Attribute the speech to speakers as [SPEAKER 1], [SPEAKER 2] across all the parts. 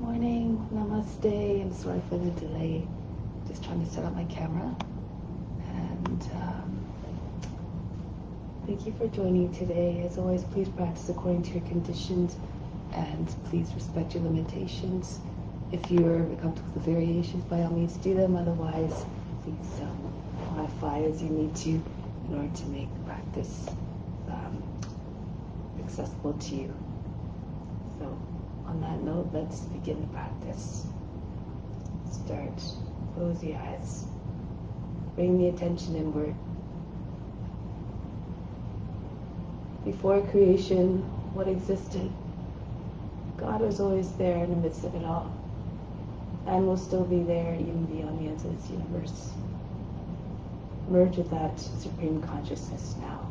[SPEAKER 1] Morning, namaste. I'm sorry for the delay. Just trying to set up my camera. And thank you for joining today. As always, please practice according to your conditions and please respect your limitations. If you're comfortable with the variations, by all means do them. Otherwise, please modify as you need to in order to make the practice accessible to you. So, on that note, let's begin the practice. Start. Close the eyes. Bring the attention inward. Before creation, what existed? God was always there in the midst of it all, and will still be there even beyond the ends of this universe. Merge with that supreme consciousness now.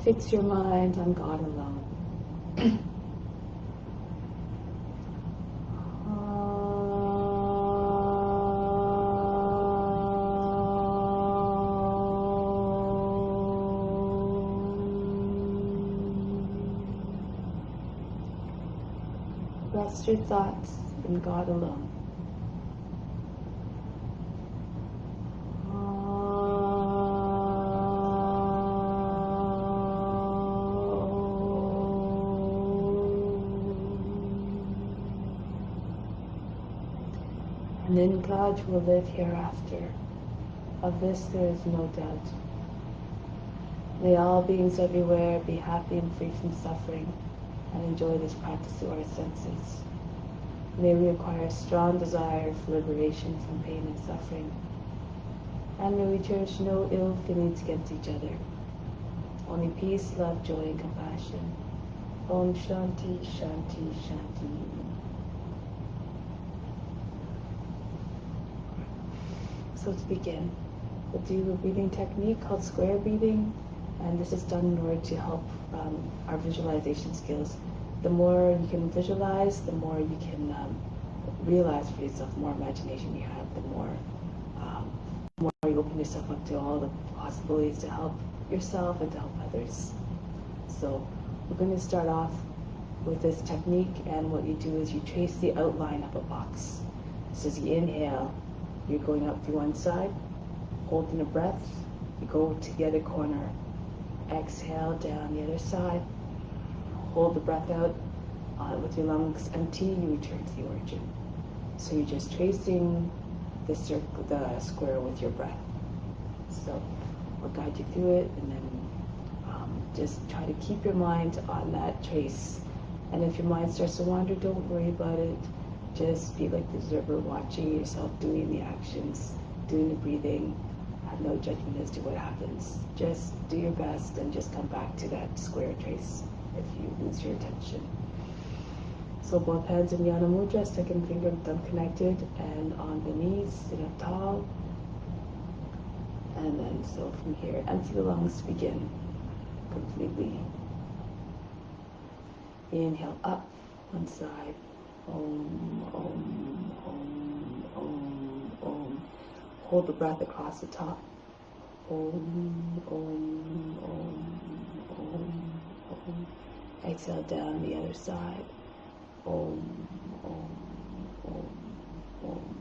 [SPEAKER 1] Fix your mind on God alone. Rest your thoughts in God alone. And in God you will live hereafter. Of this there is no doubt. May all beings everywhere be happy and free from suffering and enjoy this practice through our senses. May we acquire a strong desire for liberation from pain and suffering. And may we cherish no ill feelings against each other. Only peace, love, joy, and compassion. Om Shanti, Shanti, Shanti. So to begin, we'll do a breathing technique called square breathing, and this is done in order to help our visualization skills. The more you can visualize, the more you can realize for yourself, the more imagination you have, the more you open yourself up to all the possibilities to help yourself and to help others. So we're going to start off with this technique, and what you do is you trace the outline of a box. So as you inhale, you're going up through one side, holding a breath, you go to the other corner, exhale down the other side, hold the breath out, with your lungs empty, you return to the origin. So you're just tracing the circle, the square with your breath. So I'll guide you through it, and then just try to keep your mind on that trace. And if your mind starts to wander, don't worry about it. Just be like the observer, watching yourself doing the actions, doing the breathing. Have no judgment as to what happens. Just do your best and just come back to that square trace if you lose your attention. So both hands in Jnana Mudra, second finger and thumb connected, and on the knees, sit up tall. And then so from here, empty the lungs to begin completely. Inhale up, one side. Om, Om, Om, Om, Om. Hold the breath across the top. Om, Om, Om, Om, Om. Exhale down the other side. Om, Om, Om, Om,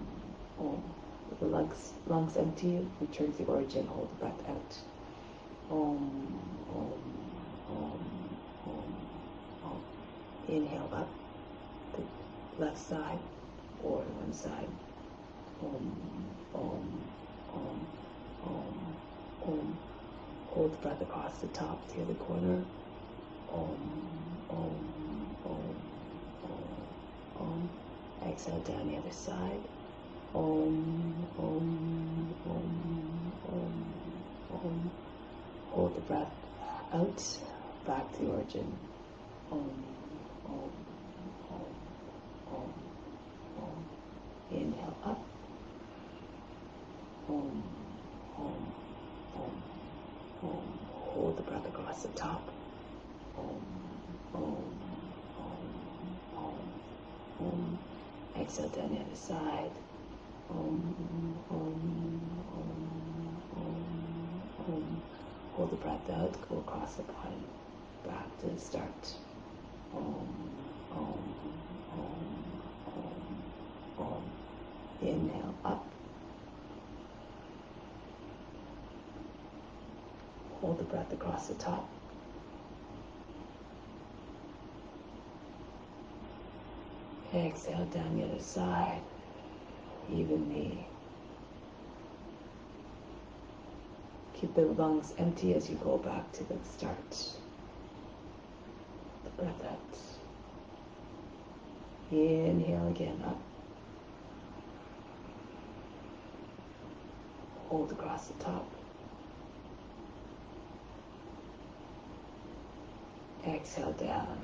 [SPEAKER 1] Om. With the lungs empty, return to the origin, hold the breath out. Om, Om, Om, Om, Om. Inhale up the left side or one side. Om, Om, Om, Om, Om. Hold the breath across the top to the other corner. Om, Om, Om, Om, Om. Exhale down the other side. Om, Om, Om, Om, Om. Hold the breath out, back to the origin. Om, Om, Om, Om, Om. Inhale up. Om, Om, Om, Om. Hold the breath across the top. Om, Om, Om, Om. Exhale down the other side. Om, om, om, om, om. Hold the breath out, go across the body, back to the start. Om, om, om, om, om. Inhale up. Hold the breath across the top. Exhale down the other side, evenly. Keep the lungs empty as you go back to the start. The breath out. Inhale again up. Hold across the top. Exhale down.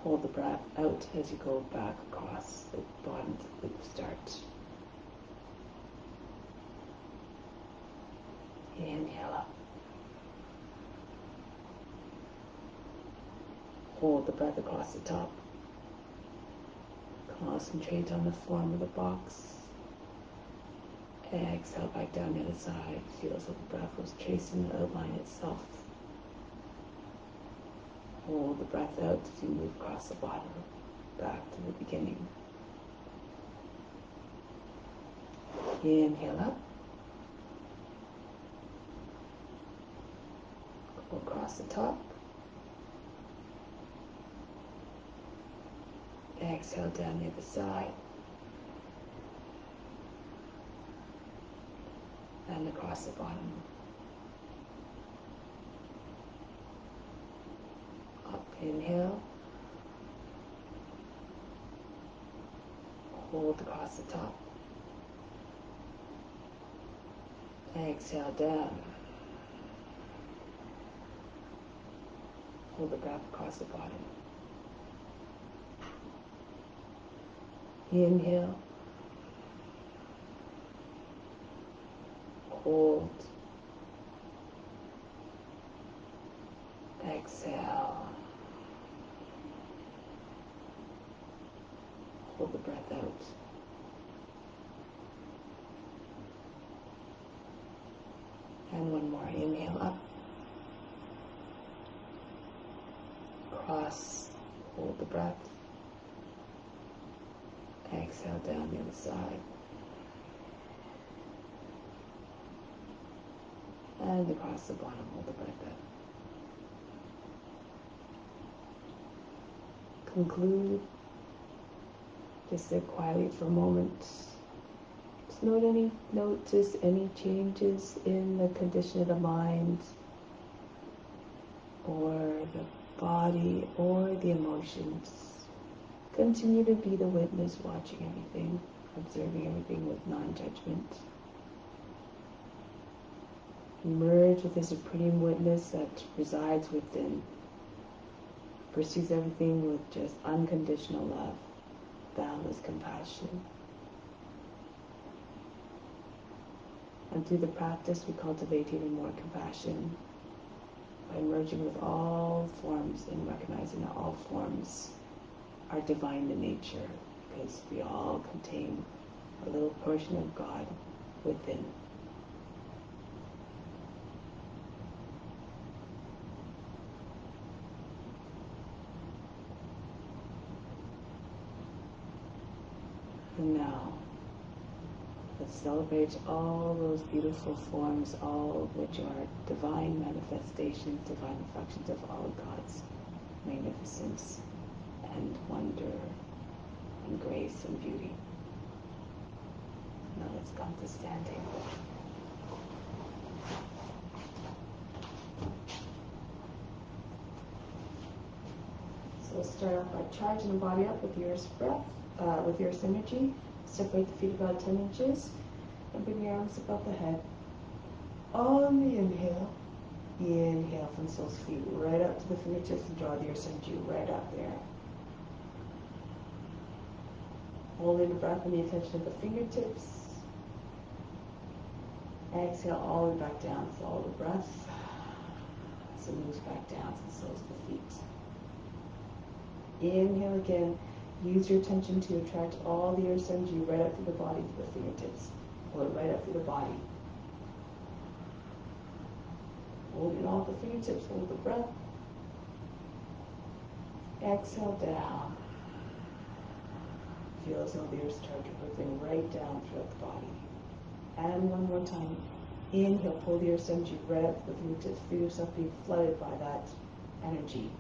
[SPEAKER 1] Hold the breath out as you go back across the bottom to the start. Inhale up. Hold the breath across the top. Concentrate on the form of the box. Exhale back down the other side. Feel as if the breath was tracing the outline itself. Hold the breath out as you move across the bottom, back to the beginning. Inhale up. Go across the top. Exhale down the other side. And across the bottom. Up, inhale. Hold across the top. Exhale down. Hold the breath across the bottom. Inhale. Hold. Exhale. Hold the breath out. And one more. Inhale up. Cross. Hold the breath. Exhale down the other side. And across the bottom, hold the breath out. Conclude. Just sit quietly for a moment. Just notice any changes in the condition of the mind or the body or the emotions. Continue to be the witness, watching everything, observing everything with non-judgment. Merge with the supreme witness that resides within. Perceives everything with just unconditional love, boundless compassion. And through the practice, we cultivate even more compassion by merging with all forms and recognizing that all forms are divine in nature, because we all contain a little portion of God within. And now, let's celebrate all those beautiful forms, all of which are divine manifestations, divine reflections of all of God's magnificence and wonder and grace and beauty. Now let's come to standing. So let's start off by charging the body up with your breath, with your synergy. Separate the feet about 10 inches and bring your arms above the head. On the inhale, from the soles of feet right up to the fingertips and draw your synergy right up there. Holding the breath and the attention at the fingertips. Exhale all the way back down. Follow the breath as it moves back down to the soles of the feet. Inhale again. Use your attention to attract all the earth's energy right up through the body to the fingertips. Pull it right up through the body. Hold it off the fingertips. Hold the breath. Exhale down. Feel as though the earth starts rippling right down throughout the body. And one more time. Inhale, pull the earth's energy right up to the fingertips. Feel yourself being flooded by that energy.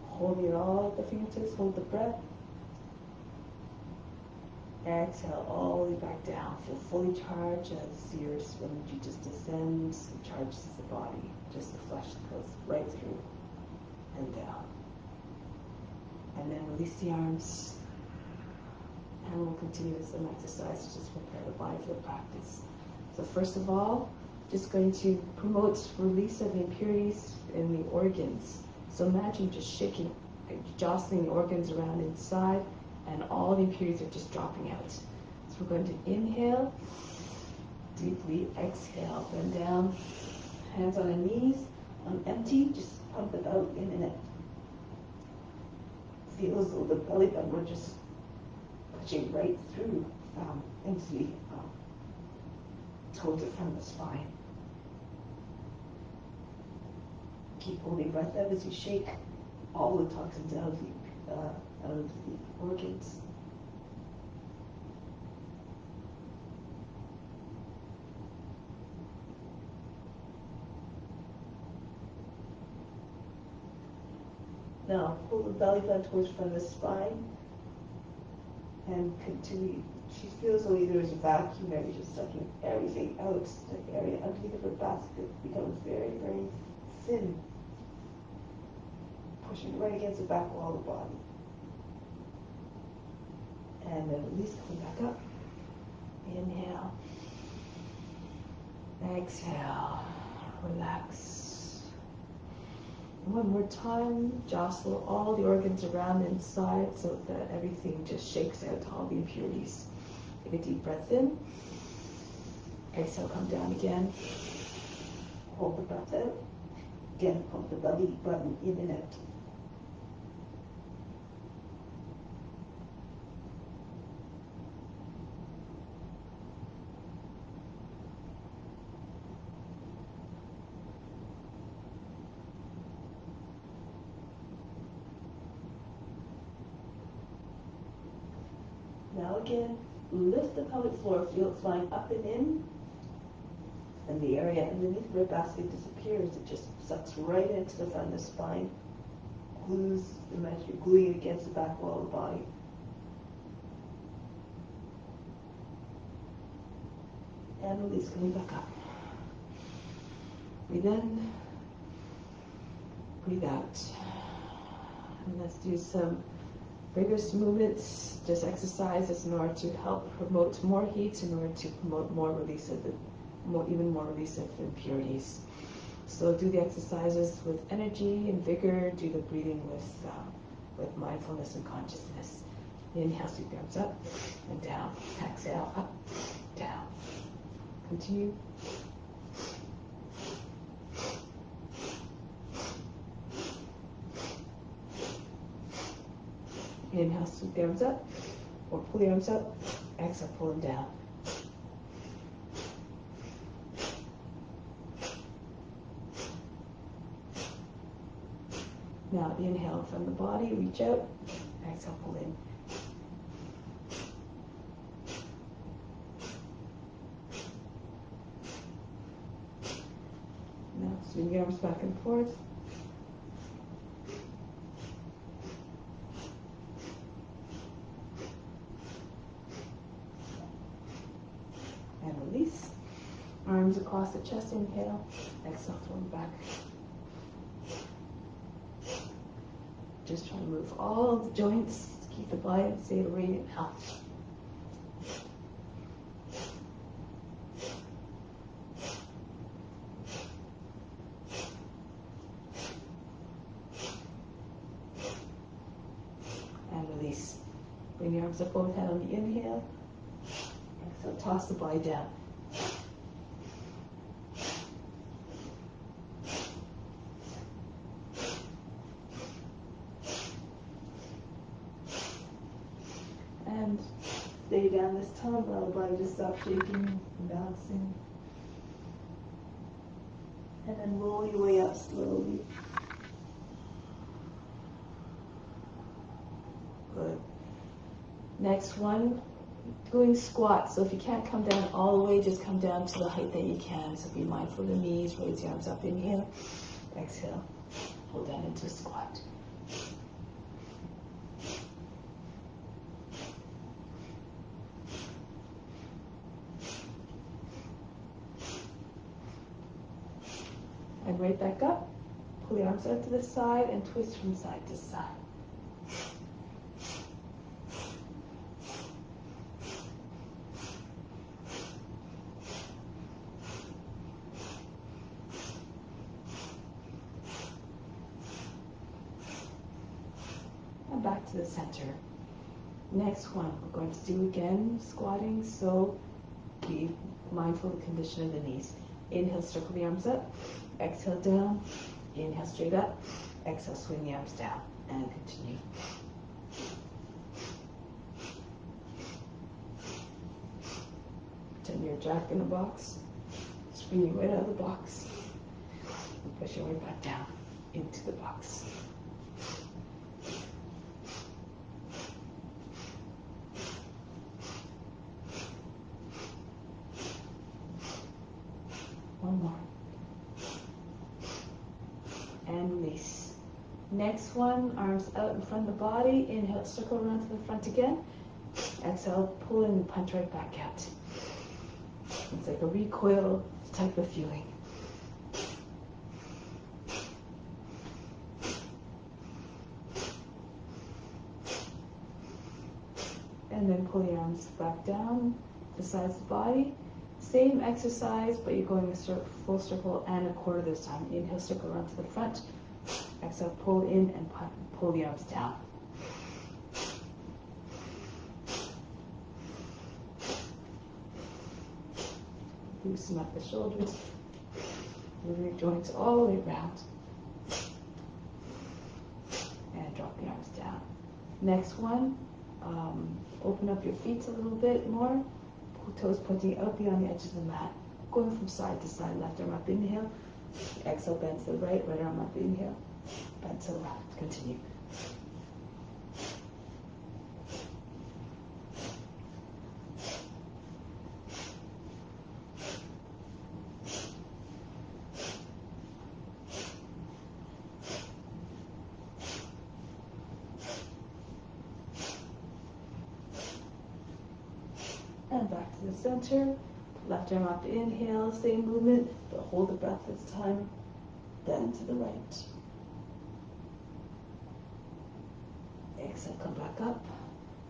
[SPEAKER 1] Hold it all at the fingertips. Hold the breath. Exhale all the way back down. Feel fully charged as the earth's energy just descends and charges the body. Just the flesh goes right through and down. And then release the arms. And we'll continue with some exercises to just prepare the body for the practice. So first of all, just going to promote release of the impurities in the organs. So imagine just shaking, jostling the organs around inside, and all the impurities are just dropping out. So we're going to inhale, deeply exhale, bend down, hands on the knees, on empty, just pump it out in and out. Feel as though the belly button we're just pushing right through into the towards the front of the spine. Keep holding breath out as you shake all the toxins out of the organs. Now pull the belly button towards the front of the spine and continue. She feels though either as a vacuum or you're just sucking everything out. The area underneath of her basket becomes very, very thin, pushing right against the back wall of the body. And then release, coming back up. Inhale. Exhale. Relax. One more time, jostle all the organs around inside so that everything just shakes out all the impurities. Take a deep breath in. Exhale, come down again. Hold the breath out. Again, pump the belly button in and out. Now again, lift the pelvic floor, feel it flying up and in, and the area underneath the rib basket disappears. It just sucks right into the front of the spine, glues, imagine you're gluing it against the back wall of the body. And release, coming back up. Breathe in, breathe out. And let's do some vigorous movements, just exercises in order to help promote more heat, in order to promote more release of even more release of impurities. So do the exercises with energy and vigor. Do the breathing with mindfulness and consciousness. Inhale, sweep your arms up and down. Exhale, up, down. Continue. Inhale, sweep the arms up, or pull the arms up. Exhale, pull them down. Now inhale from the body, reach out. Exhale, pull in. Now swing the arms back and forth. Arms across the chest, inhale. Exhale, throw them back. Just try to move all of the joints. Keep the body in a state of radiant health. And release. Bring your arms up overhead on the inhale. Exhale, toss the body down. lay down this time, allow the body to stop shaking and bouncing. And then roll your way up slowly. Good. Next one, doing squats. So if you can't come down all the way, just come down to the height that you can. So be mindful of the knees, raise your arms up, inhale, exhale, hold down into a squat. And right back up, pull your arms out to the side and twist from side to side. And back to the center. Next one, we're going to do again squatting, so be mindful of the condition of the knees. Inhale, circle the arms up. Exhale, down. Inhale, straight up. Exhale, swing the arms down. And continue. Pretend you're a jack in a box. Swing you right out of the box. And push your way back down into the box. One more. And release. Next one, arms out in front of the body. Inhale, circle around to the front again. Exhale, pull and punch right back out. It's like a recoil type of feeling. And then pull your arms back down, the sides of the body. Same exercise, but you're going a full circle and a quarter this time. Inhale, circle around to the front. Exhale, pull in and pull the arms down. Loosen up the shoulders. Move your joints all the way around. And drop the arms down. Next one, open up your feet a little bit more. Toes pointing out beyond the edge of the mat. Going from side to side, left arm up, inhale. Exhale, bend to the right, right arm up, inhale. Bend to the left, continue. And back to the center. Left arm up, inhale, same movement, but hold the breath this time. Bend to the right. Exhale, come back up.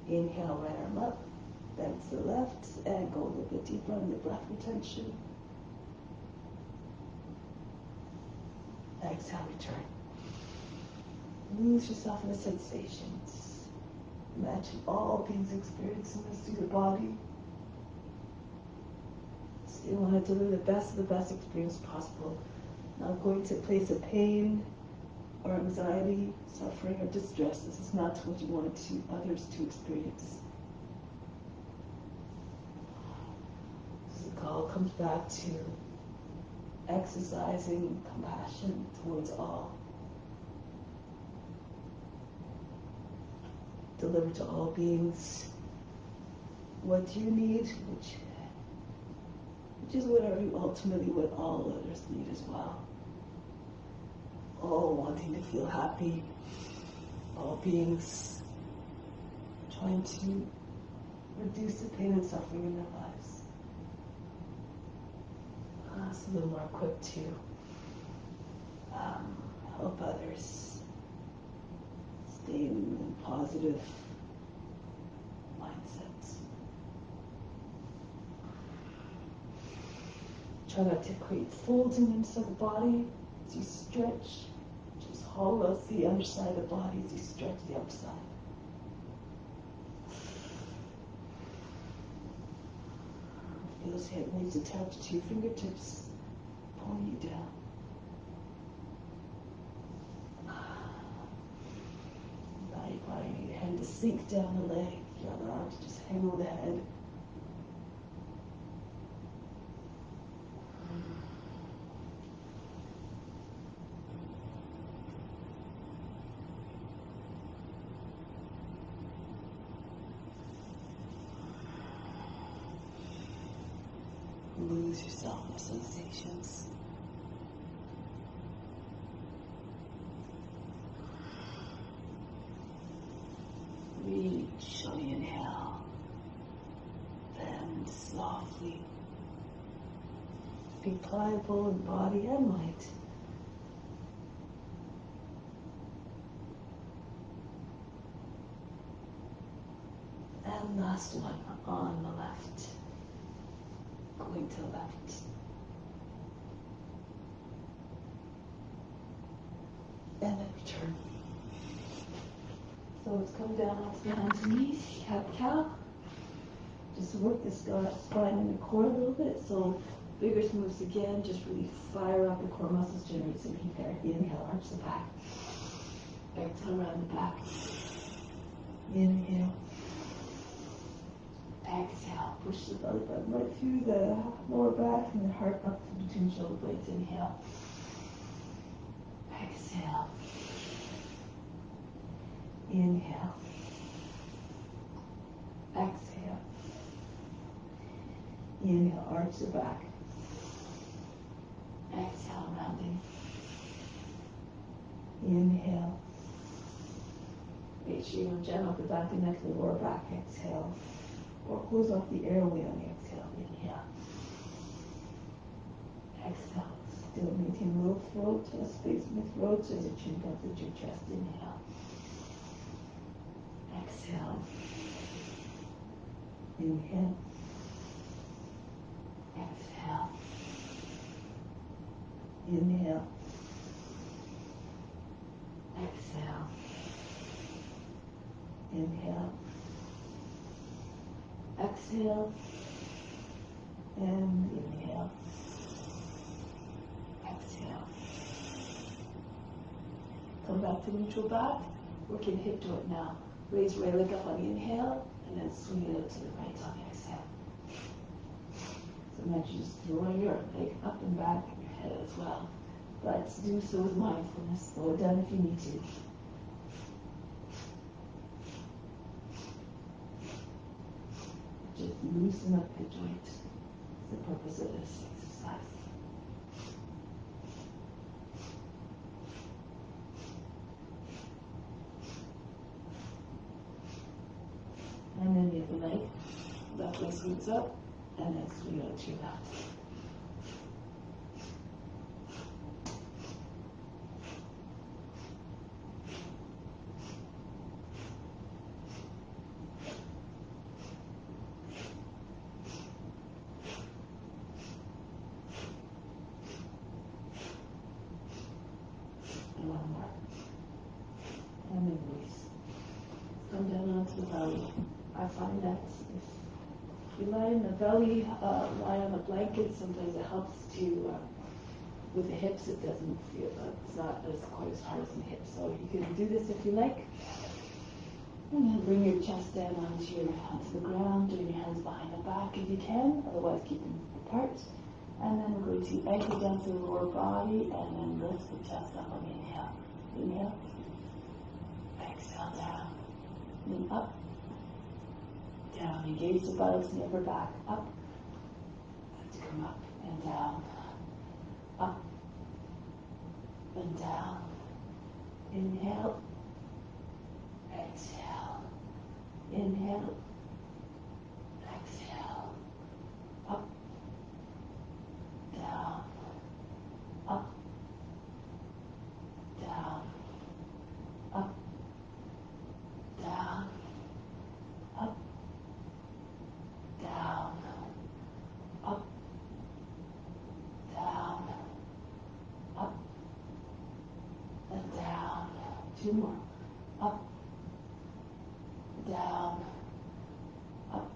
[SPEAKER 1] Inhale, right arm up. Bend to the left, and go a little bit deeper on the breath retention. Exhale, return. Lose yourself in the sensations. Imagine all beings experiencing this through your body. So you want to deliver the best of the best experience possible. Not going to a place of pain or anxiety, suffering, or distress. This is not what you want others to experience. So the call comes back to exercising compassion towards all. Deliver to all beings what you need, which is ultimately what all others need as well. All wanting to feel happy, all beings trying to reduce the pain and suffering in their lives. So they're more equipped to help others stay in positive mindsets. Try not to create folds in the inside of the body as you stretch. Just hollow out the underside of the body as you stretch the outside. Feel those hip knees attached to your fingertips, pulling you down. Now your body, your hand to sink down the leg, your other arm down to just hang over the head. Lose yourself in the sensations. Reach on the inhale, bend softly. Be pliable in body and mind. And last one on the left. Going to the left. And then return. So let's come down onto the hands and knees, cat-cow. Just work the spine and the core a little bit. So vigorous moves again, just really fire up the core muscles, generate some heat there. Inhale, arch the back. Exhale, around the back. Inhale. Exhale, push the belly button right through the lower back and the heart up between shoulder blades. Inhale. Exhale. Inhale. Exhale. Inhale, arch the back. Exhale, rounding. Inhale. Make sure you don't jam up the back and neck, the lower back. Exhale. Or close off the airway on the exhale. Inhale. Exhale. Still maintain low throat, space in the throat so as your chin comes into your chest. Inhale. Exhale. Inhale. Exhale. Inhale. Exhale. Inhale. Exhale. And inhale. Exhale. Come back to neutral back. Working hip joint now. Raise right leg up on the inhale, and then swing it out to the right on the exhale. Sometimes you just throwing your leg up and back in your head as well. But do so with mindfulness. Slow it down if you need to. Just loosen up the joint. It's the purpose of this exercise. And then the other leg, left leg scoots up, and then swing out to your left. And one more. And then release. Come down onto the belly. I find that if you lie in the belly, lie on a blanket, sometimes it helps to, with the hips, it doesn't feel, it's not as quite as hard as the hips. So you can do this if you like. And then bring your chest down onto the ground, doing your hands behind the back if you can, otherwise keep them apart. And then we're going to anchor down to the lower body and then lift the chest up on the inhale. Inhale. Exhale down. And up. Down. Engage the buttocks and the upper back. Up. And to come up and down. Up. And down. Inhale. Exhale. Inhale. Exhale. Up. Down. Up. Down. Up. Down. Up. Down. Up. Down. Up. And down. Two more. Up. Down. Up.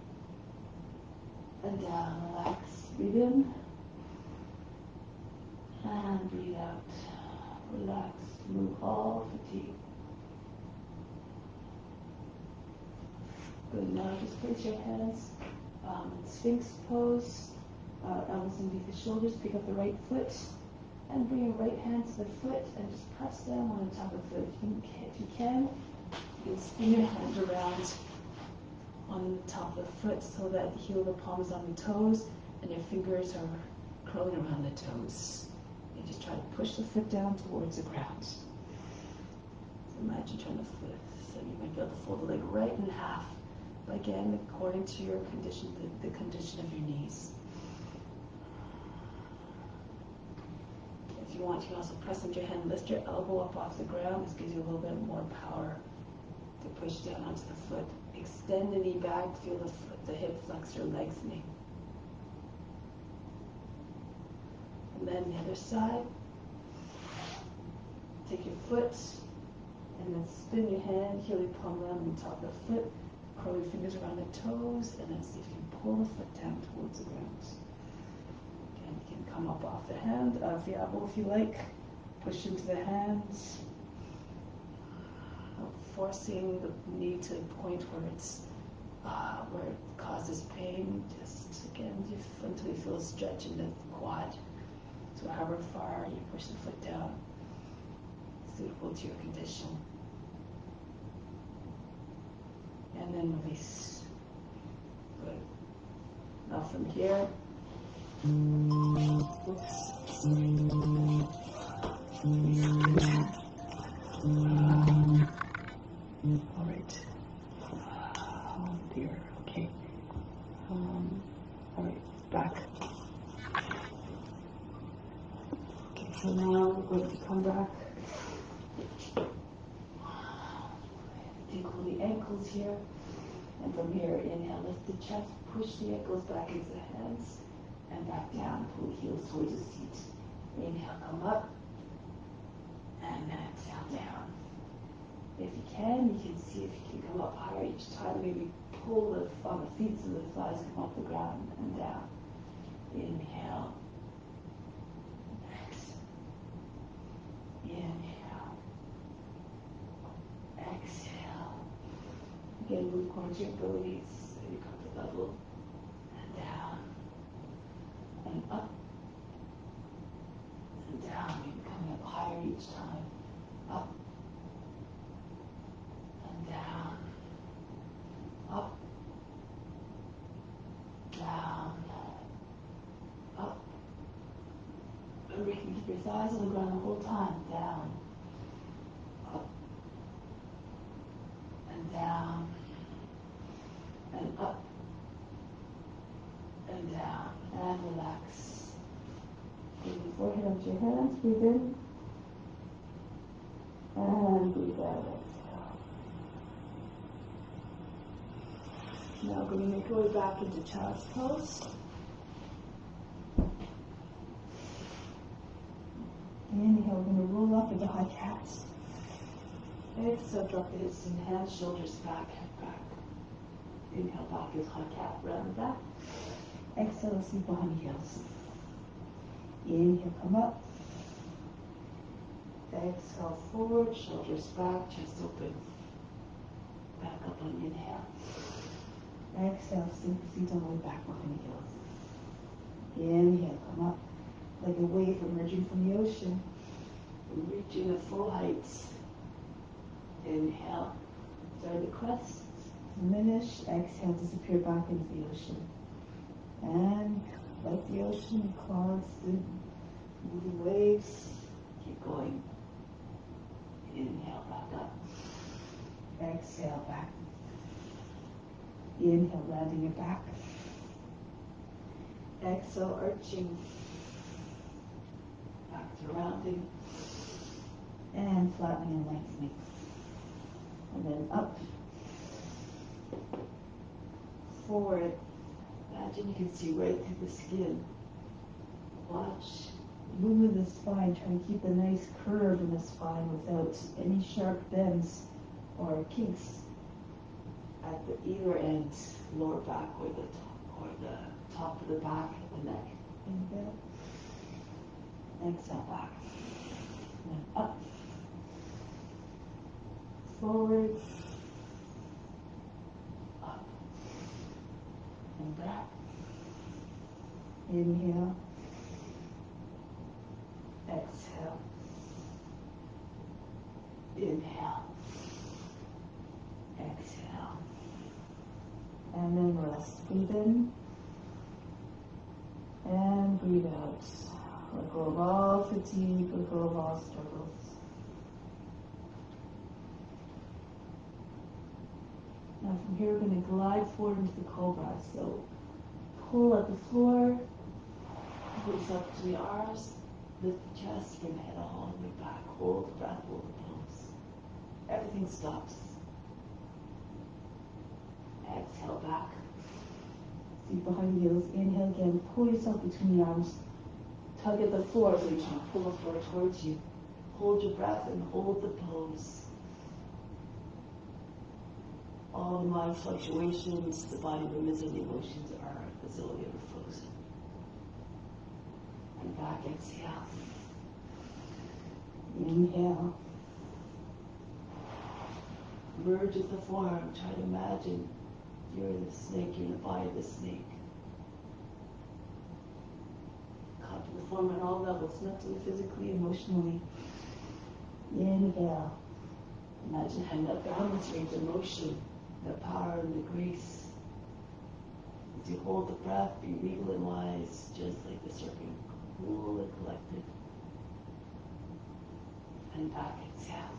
[SPEAKER 1] And down. Relax. Breathe in. And breathe out. Relax. Remove all fatigue. Good. Now just place your hands in Sphinx Pose. Elbows underneath the shoulders. Pick up the right foot and bring your right hand to the foot and just press down on the top of the foot. If you can spin your hand around on the top of the foot so that the heel of the palm is on the toes and your fingers are curling around the toes. And just try to push the foot down towards the ground. So imagine trying to flip. So you might be able to fold the leg right in half. But again, according to your condition, the condition of your knees. If you want, you can also press into your hand, lift your elbow up off the ground. This gives you a little bit more power to push down onto the foot. Extend the knee back, feel the hip flexor lengthening. And then the other side. Take your foot and then spin your hand, heel your palm around on the top of the foot, curl your fingers around the toes, and then see if you can pull the foot down towards the ground. Again, you can come up off the hand, off the elbow if you like, push into the hands, forcing the knee to a point where it causes pain. Just again, until you feel a stretch in the quad. So however far you push the foot down, suitable to your condition. And then release. Good. Now from here, all right. Oh dear. Okay. All right. Back. Okay. So now we're going to come back. Tickle the ankles here. And from here, inhale, lift the chest, push the ankles back into the hands, and back down, pull the heels towards the seat. Inhale, come up, and then exhale down. If you can see if you can come up higher each time. Maybe pull on the feet so the thighs come off the ground and down. Inhale. Exhale. Inhale. Exhale. Again, move according to your abilities and your comfort level. And down. And up. And down. Maybe coming up higher each time. Up. And down. Up. Down. Up. Remember, you can keep your thighs on the ground the whole time. Down. Up. And down. And up. And down. And relax. Bring the forehead onto your hands. Breathe in. And breathe out. Exhale. Now we're going to make our way back into child's pose. Inhale, we're going to roll up into high cat. Exhale, drop the hips and hands, shoulders back, head back. Inhale, back is high cat, round the back. Exhale, sleep behind the heels. Inhale, come up. Exhale, forward, shoulders back, chest open. Back up on inhale. Exhale, sink the feet on the way back behind the heels. Inhale, come up like a wave emerging from the ocean, reaching a full height. Inhale, start the crest, diminish. Exhale, disappear back into the ocean. And like the ocean, constant moving waves, keep going. Inhale, back up. Exhale, back. Inhale, landing your back. Exhale, arching. Back to rounding. And flattening and lengthening. And then up. Forward. Imagine you can see right through the skin. Watch. Movement of the spine. Try and keep a nice curve in the spine without any sharp bends or kinks at either end, lower back or the top of the back, the neck. Inhale. Exhale, back. And then up. Forward. Up. Inhale. Exhale. Inhale. Exhale. And then rest. Breathe in. And breathe out. Let go of all fatigue, let go of all struggles. Now from here we're going to glide forward into the Cobra. So pull at the floor, reach up to the arms, lift the chest, bring the head all the way back. Hold the breath, hold the pose. Everything stops. Exhale back. Feet behind the heels. Inhale again. Pull yourself between the arms. Tug at the floor so you're trying to pull the floor towards you. Hold your breath and hold the pose. All the mind fluctuations, the body movements, and the emotions are as though they were frozen. And back, exhale. Inhale. Merge with the form. Try to imagine you're the snake, you're in the body of the snake. Caught in the form on all levels, mentally, physically, emotionally. Inhale. Imagine having that balance, range of motion, the power and the grace. As you hold the breath, be regal and wise, just like the serpent, cool and collected. And back, exhale.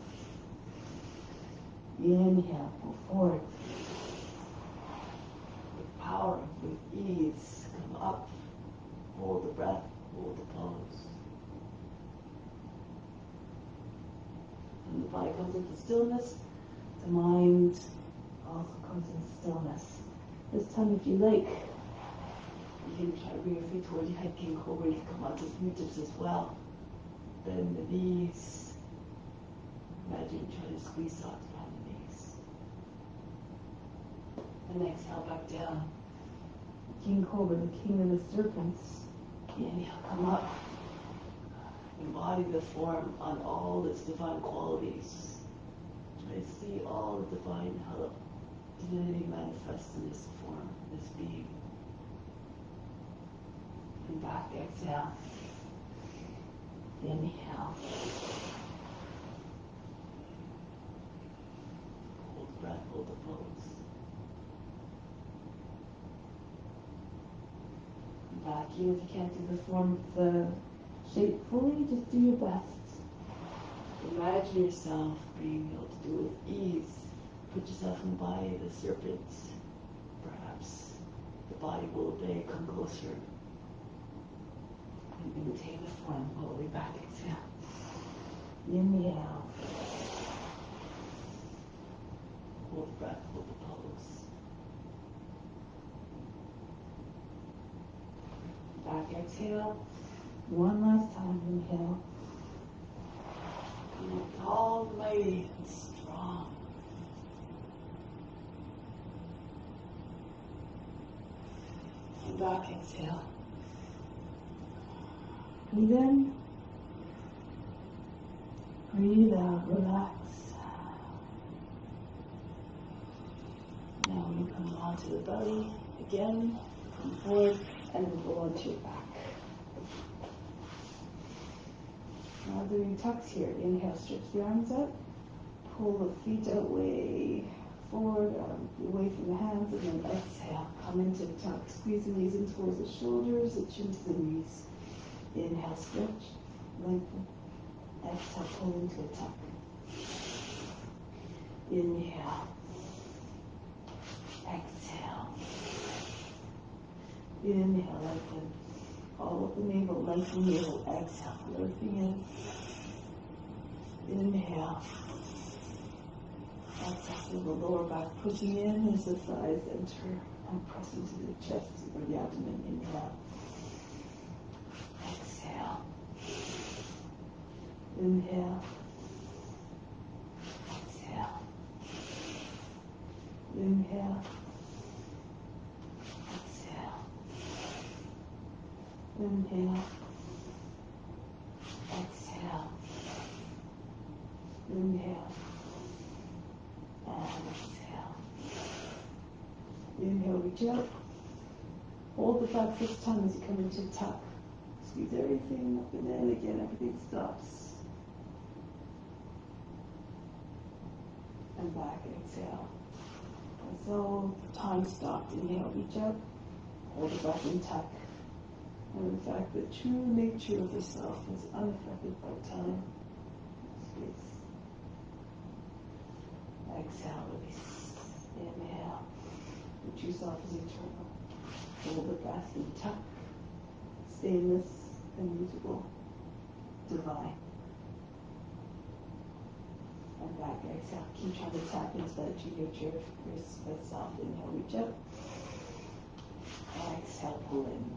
[SPEAKER 1] Inhale, move forward. With power, with ease, come up. Hold the breath, hold the pose. And the body comes into stillness, the mind also comes into stillness. This time, if you like, you can try to bring your feet towards your head, King Cobra. You can come onto the fingertips as well. Bend the knees. Imagine trying to squeeze socks behind the knees. And exhale back down. King Cobra, the king of the serpents. Inhale, come up. Embody the form on all its divine qualities. Try to see all the divine how divinity manifests in this form, this being. And back, exhale. Inhale. Hold the breath, hold the pose. And back, even if you can't do the form of the shape fully, just do your best. Imagine yourself being able to do it with ease. Put yourself in the body of the serpent. Perhaps the body will obey, come closer. And maintain the form all the way back. Exhale. Inhale. Hold the breath, hold the pose. Back, exhale. One last time, inhale. Come up tall, mighty, and strong. And back, exhale. Breathe in. Breathe out, relax. Now you come onto the belly again, come forward, and then go onto your back. Now doing tucks here. Inhale, stretch the arms up. Pull the feet out way forward, away from the hands, and then exhale. Come into the tuck. Squeeze the knees in towards the shoulders, the chin to the knees. Inhale, stretch, lengthen. Exhale, pull into a tuck. Inhale. Exhale. Inhale, lengthen. All of the navel, lengthen the navel. Exhale, pull everything in. Inhale. Exhale, feel the lower back pushing in as the thighs enter and press into the chest or the abdomen. Inhale. Exhale. Inhale. Exhale. Inhale. Exhale. Inhale. Exhale. Inhale. And exhale. Inhale, reach up. Hold the back this time as you come into tuck. Squeeze everything up and then again, everything stops. And back, exhale. And so, time stopped. Inhale, reach up. Hold the breath in tuck. And in fact, the true nature of the self is unaffected by time, space. Exhale, release. Inhale. The true self is eternal. Hold the breath in tuck. Stainless, immutable, divine. And back, exhale. Keep trying to tap into that true nature of yourself. Inhale, reach up. Exhale, pull in.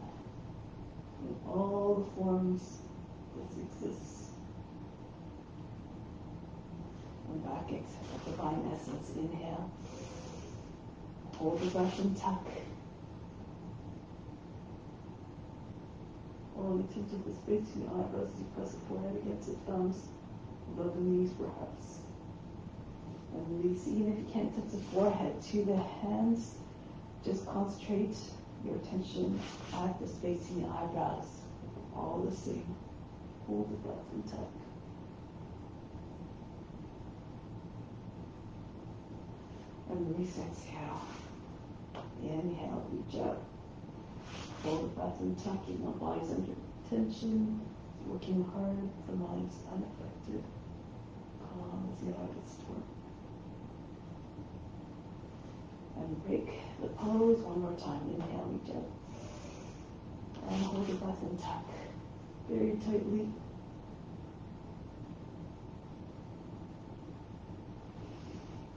[SPEAKER 1] In all the forms this exists. And back, exhale, divine essence. Inhale. Hold the breath and tuck. Only touch of the space in your eyebrows as you press the forehead against the thumbs, above the knees perhaps. And release, even if you can't touch the forehead, to the hands, just concentrate your attention at the space in your eyebrows. All the same. Hold the breath and tuck. And release, exhale. Inhale, reach up. Hold the breath and tuck. Your body's under tension. Working hard. The mind's unaffected. Calm as the art of storm. And break the pose one more time. Inhale, reach up. And hold the breath and tuck very tightly.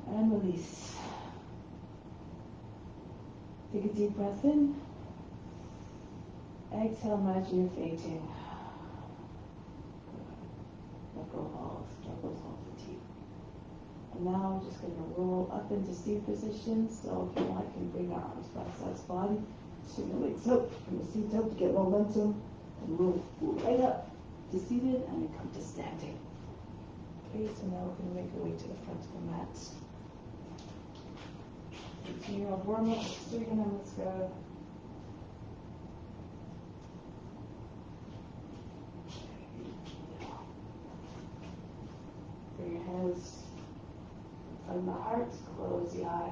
[SPEAKER 1] And release. Take a deep breath in. Exhale, imagine you're fainting. Let go of all struggles, all fatigue. And now we're just going to roll up into seated position. So if you like, you can bring our arms back sides body. Swing your legs up, bring the seat up to get momentum. And move right up to seated and then come to standing. Okay, so now we're going to make our way to the front of the mat. Continue our warm-up. Surya Namaskar. Bring your hands in front of the heart. Close the eyes.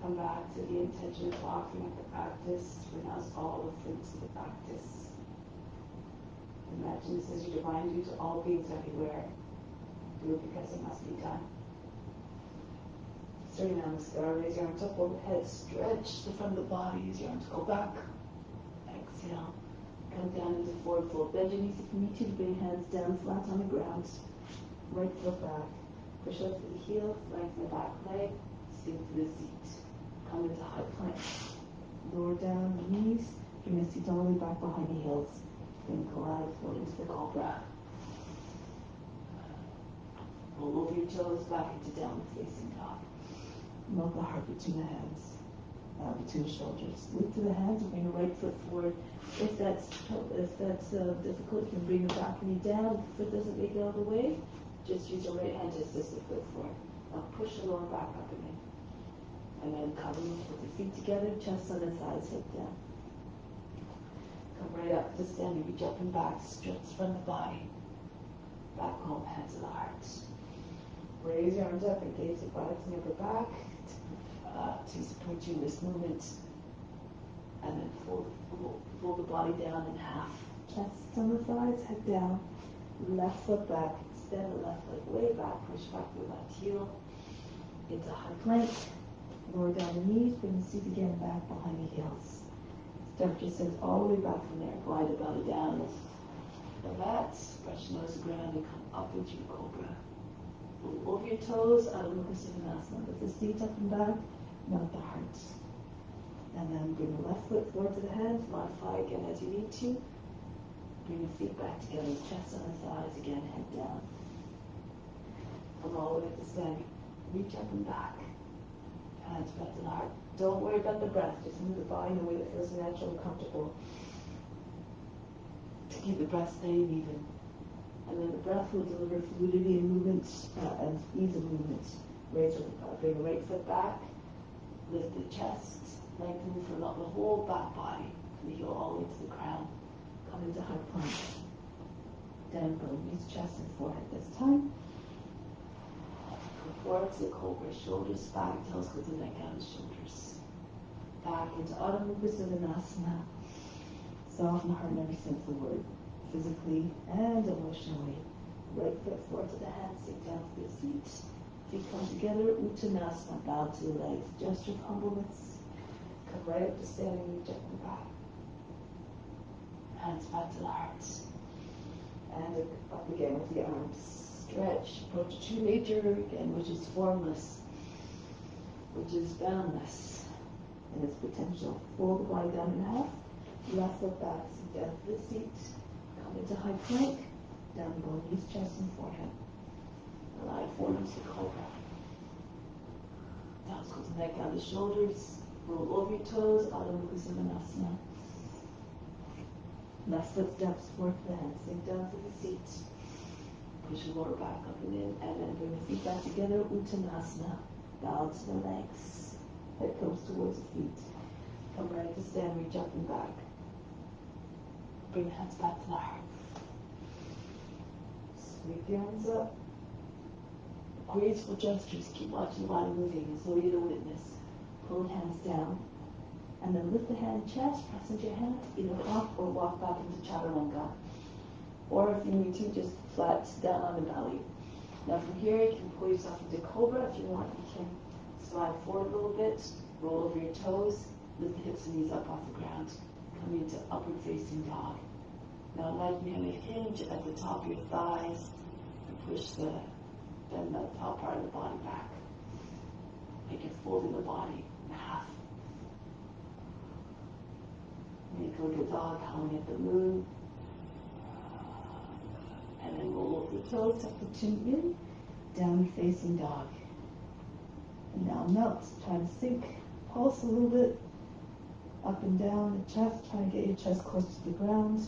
[SPEAKER 1] Come back to the intention of offering up the practice. Renounce all the fruits of the practice. Imagine this as your divine duty to all beings everywhere. Do it because it must be done. Surya Namaskar. Raise your arms up overhead. Stretch the front of the body. Use your arms to go back. Exhale. Come down into forward fold. Bend your knees if you need to. Bring hands down flat on the ground. Right foot back. Push up to the heel. Lengthen the back leg. Sink to the seat. Come into high plank. Lower down the knees. Bring the seat all the way back behind the heels. Then collide float into the Cobra. Roll over your toes back into downward facing dog. Melt the heart between the hands, between the shoulders. Lift to the hands and bring the right foot forward. If that's difficult, you can bring the back knee down. If the foot doesn't make it all the way, just use your right hand to assist the foot forward. Now push the lower back up again. And then cover with the feet together, chest on the thighs, head down. Come right up to standing, reach up and back, stretch from the body. Back home, hands to the heart. Raise your arms up, engage the buttocks and upper back to support you in this movement. And then fold the body down in half. Chest on the thighs, head down. Left foot back, extend the left leg way back, push back the left heel into high plank. Lower down the knees, bring the seat again back behind the heels. Start yourselves all the way back from there. Glide the belly down the mat, brush nose to ground and come up into your Cobra. Roll over your toes, Adho Mukha Sivanasana. Lift the seat up and back, melt the heart. And then bring the left foot forward to the hands, modify again as you need to. Bring your feet back together, chest on the thighs again, head down. Come all the way to standing. Reach up and back. Hands back to the heart. Don't worry about the breath, just move the body in a way that feels natural and comfortable. To keep the breath steady and even. And then the breath will deliver fluidity and movement and ease of movement. Bring the right foot back, lift the chest, Lengthen from up the whole back body, from the heel all the way to the crown. Come into high plank. Down below knees, chest, and forehead this time. Come forward to the Cobra, shoulders back, toes go to the neck out of the shoulders. Back into Adho Mukha Svanasana. Soften the heart in every sense of the word, physically and emotionally. Right foot forward to the hands, sink down to the feet. Feet come together, Uttanasana, bow to the legs, gesture of humbleness. Come right up to standing, reach up and back. Hands back to the heart. And up again with the arms. Stretch, approach to true nature again, which is formless, which is boundless in its potential. Fold the body down in half. Left foot back, sink down to the seat. Come into high plank. Down below knees, chest, and forehead. Allow your forearms to Cobra. Down go to the neck, down the shoulders. Roll over your toes, Adho Mukha Svanasana. Left foot steps forward to the hand, sink down to the seat. Push your lower back up and in, and then bring the feet back together, Uttanasana. Bow to the legs. Head comes towards the feet. Come right to stand, reach up and back. Bring the hands back to the heart. Sweep the arms up. Graceful gestures, keep watching the body moving as though you're the witness. Pull the hands down. And then lift the hand chest, press into your hands, either hop or walk back into Chaturanga. Or if you need to, just flat down on the belly. Now from here, you can pull yourself into Cobra. If you want, you can slide forward a little bit, roll over your toes, lift the hips and knees up off the ground. Come into upward facing dog. Now imagine you have a hinge at the top of your thighs. And bend the top part of the body back. Make it folding the body in half. Make like a dog howling at the moon. And then roll over the toes, tuck the chin in, down facing dog. And now melt, try to sink, pulse a little bit, up and down the chest, try to get your chest close to the ground.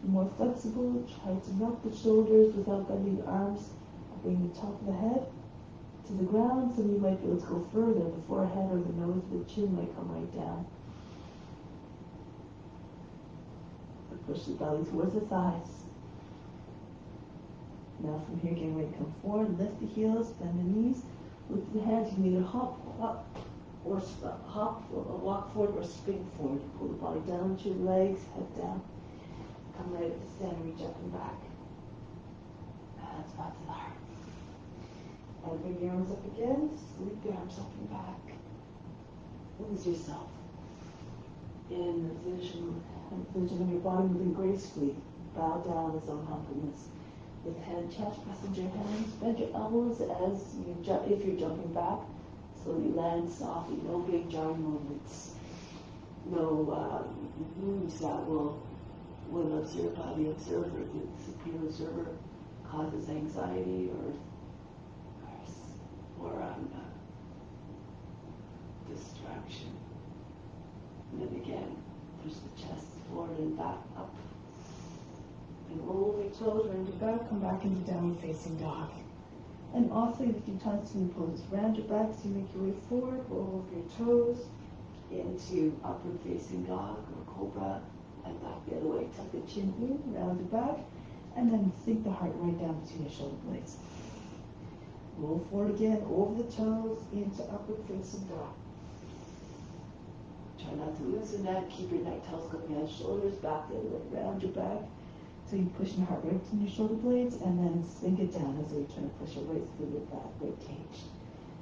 [SPEAKER 1] More flexible, try to melt the shoulders without bending the arms. Bring the top of the head to the ground, so you might be able to go further. The forehead or the nose or the chin might come right down. Push the belly towards the thighs. Now from here, getting ready to come forward, lift the heels, bend the knees, lift the hands. You can either hop up or walk forward or spin forward. Pull the body down to your legs, head down. Come right up to stand, reach up and back. Hands back to the heart. And bring your arms up again, sweep your arms up and back. Lose yourself in the vision of your body moving gracefully. Bow down with own humbleness. With head, chest, press into your hands. Bend your elbows as you jump, if you're jumping back. Slowly land softly. No big jarring movements. No moves that will, when observed by the observer, the supreme observer, causes anxiety or distraction. And then again, push the chest forward and back up. And roll over your toes, round your back, come back into downward facing dog. And oscillate a few times through the pose. Round your back so you make your way forward, roll over your toes into upward facing dog or Cobra, and back the other way. Tuck the chin in, round your back, and then sink the heart right down between your shoulder blades. Roll forward again, over the toes, into upward facing dog. Try not to lose the neck, keep your neck telescoping at shoulders, back the other way, round your back. So you push your heart right between your shoulder blades, and then sink it down as you try to push it right through your back, rib cage.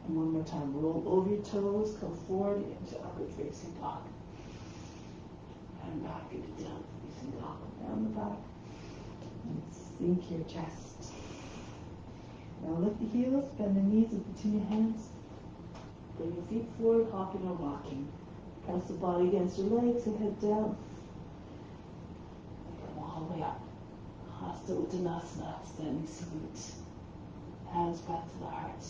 [SPEAKER 1] And one more time, roll over your toes, come forward into upward facing dog. And back into down facing dog, down the back. And sink your chest. Now lift the heels, bend the knees with the two your hands. Bring your feet forward, hopping or rocking. Press the body against your legs and head down. And come all the way up. Hasta Uttanasana, standing salute. Hands back to the heart.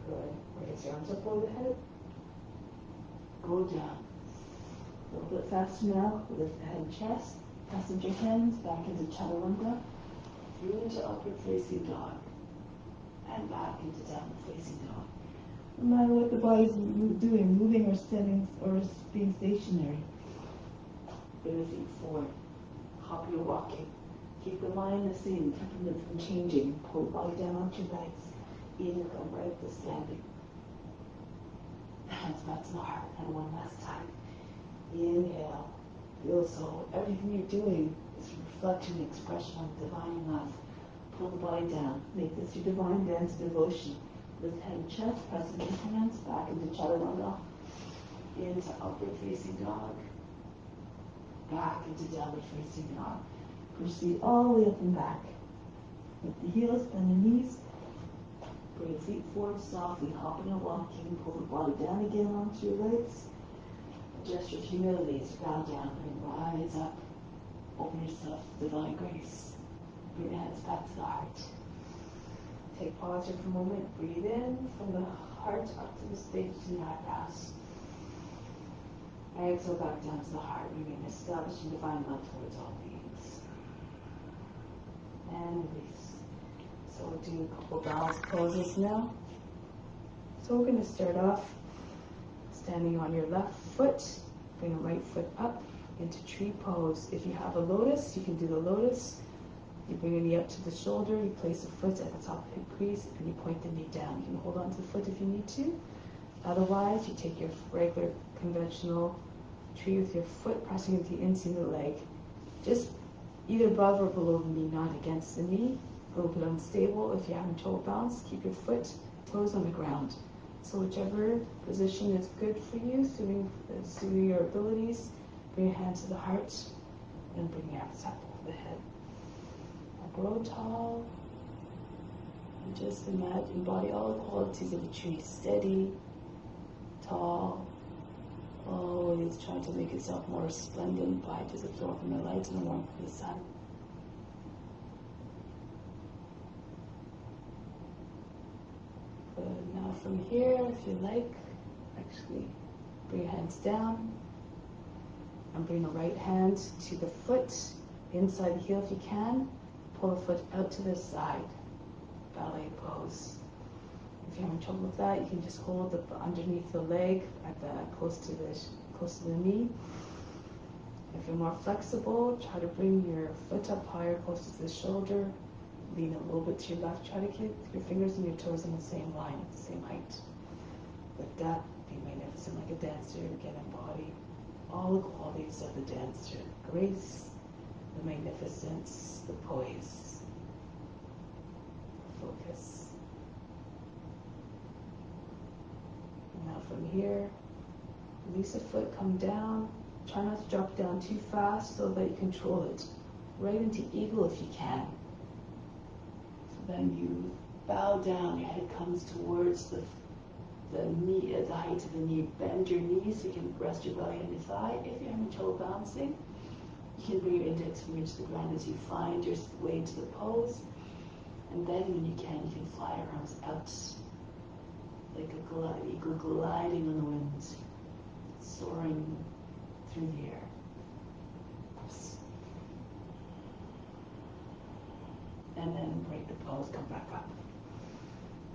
[SPEAKER 1] Good. Raise your arms up over the head. Go down. A little bit faster now. Lift the head and chest. Press into your hands back into Chaturanga. Through into upward facing dog. And back into downward facing dog. No matter what the body's doing, moving or standing or being stationary. Bring the feet forward. Hop your walking. Keep the mind the same, keeping it from changing. Pull the body down onto your legs. Inhale, come right to standing. Hands back to the heart. And one last time. Inhale. Feel so everything you're doing is reflection, expression of divine love. Pull the body down. Make this your divine dance devotion. Lift head and chest, pressing your hands back into chaturanga. Into upward facing dog. Back into downward facing dog. Push the feet all the way up and back. Lift the heels, bend the knees. Bring the feet forward softly, hopping and walking. Pull the body down again onto your legs. Gesture of humility as you bow down and rise up. Open yourself to divine grace. Bring your hands back to the heart. Take pause here for a moment. Breathe in from the heart up to the stage to the eyebrows. Exhale back down to the heart. Remain establishing divine love towards all beings. And release. So we'll do a couple balance poses now. So we're going to start off standing on your left foot. Bring the right foot up into tree pose. If you have a lotus, you can do the lotus. You bring the knee up to the shoulder, you place the foot at the top of the hip crease, and you point the knee down. You can hold on to the foot if you need to. Otherwise, you take your regular conventional tree with your foot pressing into the inside of the leg. Just either above or below the knee, not against the knee. A little bit unstable. If you're having trouble balance, keep your foot, toes on the ground. So whichever position is good for you, suiting your abilities, bring your hands to the heart and bring your arms up over the head. Now grow tall and just embody all the qualities of a tree. Steady, tall, always trying to make itself more resplendent by just absorbing the light and the warmth of the sun. Now from here, if you like, actually bring your hands down and bring the right hand to the foot, inside the heel if you can. Pull the foot out to the side, ballet pose. If you're having trouble with that, you can just hold underneath the leg at close to the knee. If you're more flexible, try to bring your foot up higher, closer to the shoulder. Lean a little bit to your left. Try to keep your fingers and your toes in the same line, the same height. With that, be magnificent like a dancer. Again, embody all the qualities of the dancer. Grace, the magnificence, the poise, the focus. And now from here, release the foot, come down. Try not to drop down too fast so that you control it. Right into eagle if you can. Then you bow down, your head comes towards the knee, at the height of the knee. Bend your knees so you can rest your belly on your thigh. If you're having trouble balancing, you can bring your index finger to the ground as you find your way into the pose. And then when you can fly your arms out like a eagle gliding on the wind, soaring through the air. And then break the pose, come back up.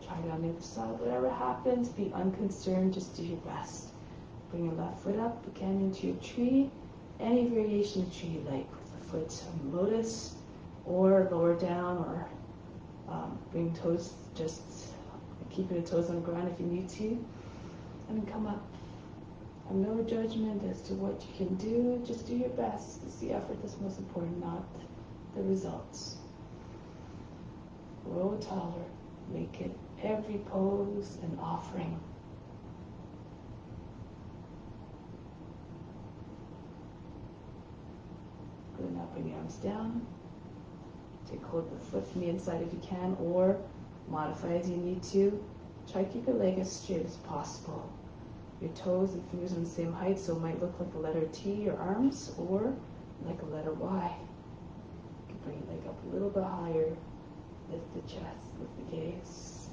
[SPEAKER 1] Try it on the other side. Whatever happens, be unconcerned, just do your best. Bring your left foot up, again into your tree. Any variation of tree you like, with the foot on lotus, or lower down, or bring toes, just keeping the toes on the ground if you need to. And then come up. Have no judgment as to what you can do, just do your best. It's the effort that's most important, not the results. Grow taller, make it every pose an offering. Good, now bring your arms down. Take hold of the foot from the inside if you can, or modify as you need to. Try to keep your leg as straight as possible. Your toes and fingers are on the same height, so it might look like the letter T, your arms, or like a letter Y. You can bring your leg up a little bit higher. Lift the chest, lift the gaze.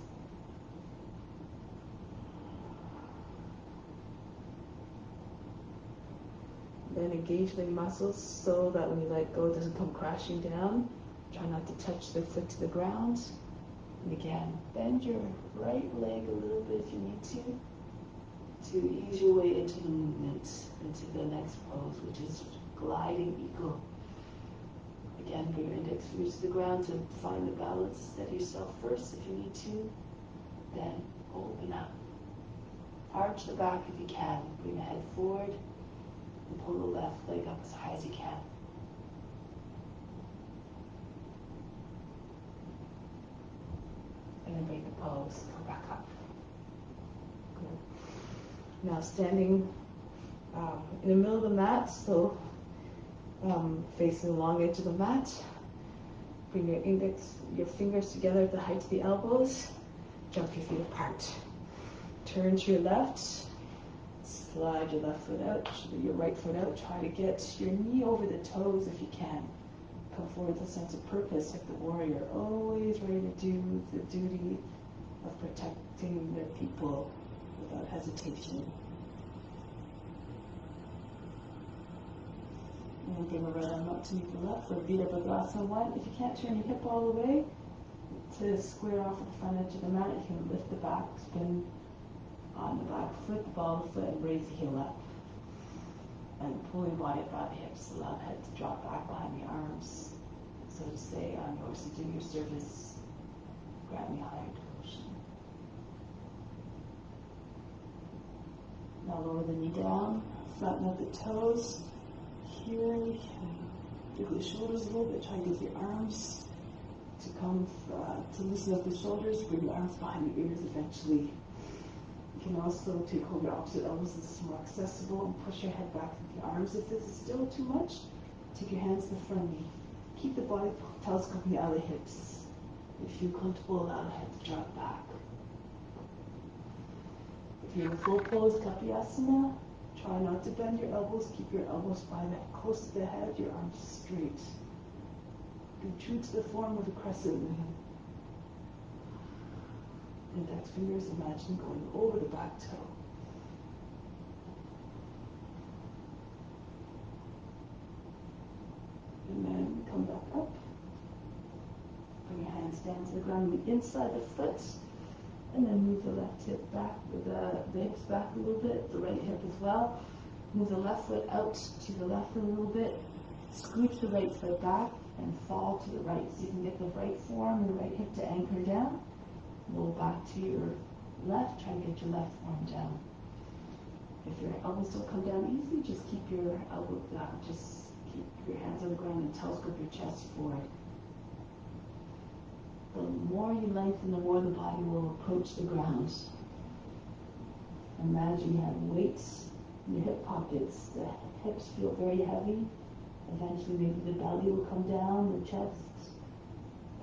[SPEAKER 1] Then engage the muscles so that when you let go, it doesn't come crashing down. Try not to touch the foot to the ground. And again, bend your right leg a little bit if you need to ease your way into the movement, into the next pose, which is gliding eagle. Again, bring your index fingers to the ground to find the balance. Steady yourself first if you need to. Then open up. Arch the back if you can. Bring the head forward and pull the left leg up as high as you can. And then break the pose. Come back up. Good. Now standing in the middle of the mat, so facing the long edge of the mat. Bring your fingers together at the height of the elbows. Jump your feet apart. Turn to your left. Slide your left foot out, your right foot out. Try to get your knee over the toes if you can. Come forward with a sense of purpose like the warrior, always ready to do the duty of protecting their people without hesitation. And bring the right arm up to meet the left for Virabhadrasana 1. If you can't turn your hip all the way to square off with the front edge of the mat, you can lift the back, spin on the back foot, the ball of the foot, and raise the heel up. And pull your body up by the hips, allow the head to drop back behind the arms. So to say, I'm yours to do your service. Grant me higher devotion. Now lower the knee down, flatten out the toes. Here, wiggle the shoulders a little bit. Try to get your arms to come, to loosen up the shoulders. Bring the arms behind the ears eventually. You can also take hold of your opposite elbows. This is more accessible. And push your head back with the arms. If this is still too much, take your hands to the front knee. Keep the body telescoping out of the hips. If you're comfortable, allow the head to drop back. If you're in a full pose, Kapiyasana, try not to bend your elbows. Keep your elbows close to the head, your arms straight. Be true to the form of a crescent moon. Index fingers, imagine going over the back toe. And then come back up. Bring your hands down to the ground, move inside the foot. And then move the left hip back, with the hips back a little bit, the right hip as well. Move the left foot out to the left a little bit. Scooch the right foot back and fall to the right. So you can get the right forearm and the right hip to anchor down. Roll back to your left. Try to get your left forearm down. If your elbows don't come down easily, just keep your elbow down. Just keep your hands on the ground and telescope your chest forward. The more you lengthen, the more the body will approach the ground. Imagine you have weights in your hip pockets. The hips feel very heavy. Eventually maybe the belly will come down, the chest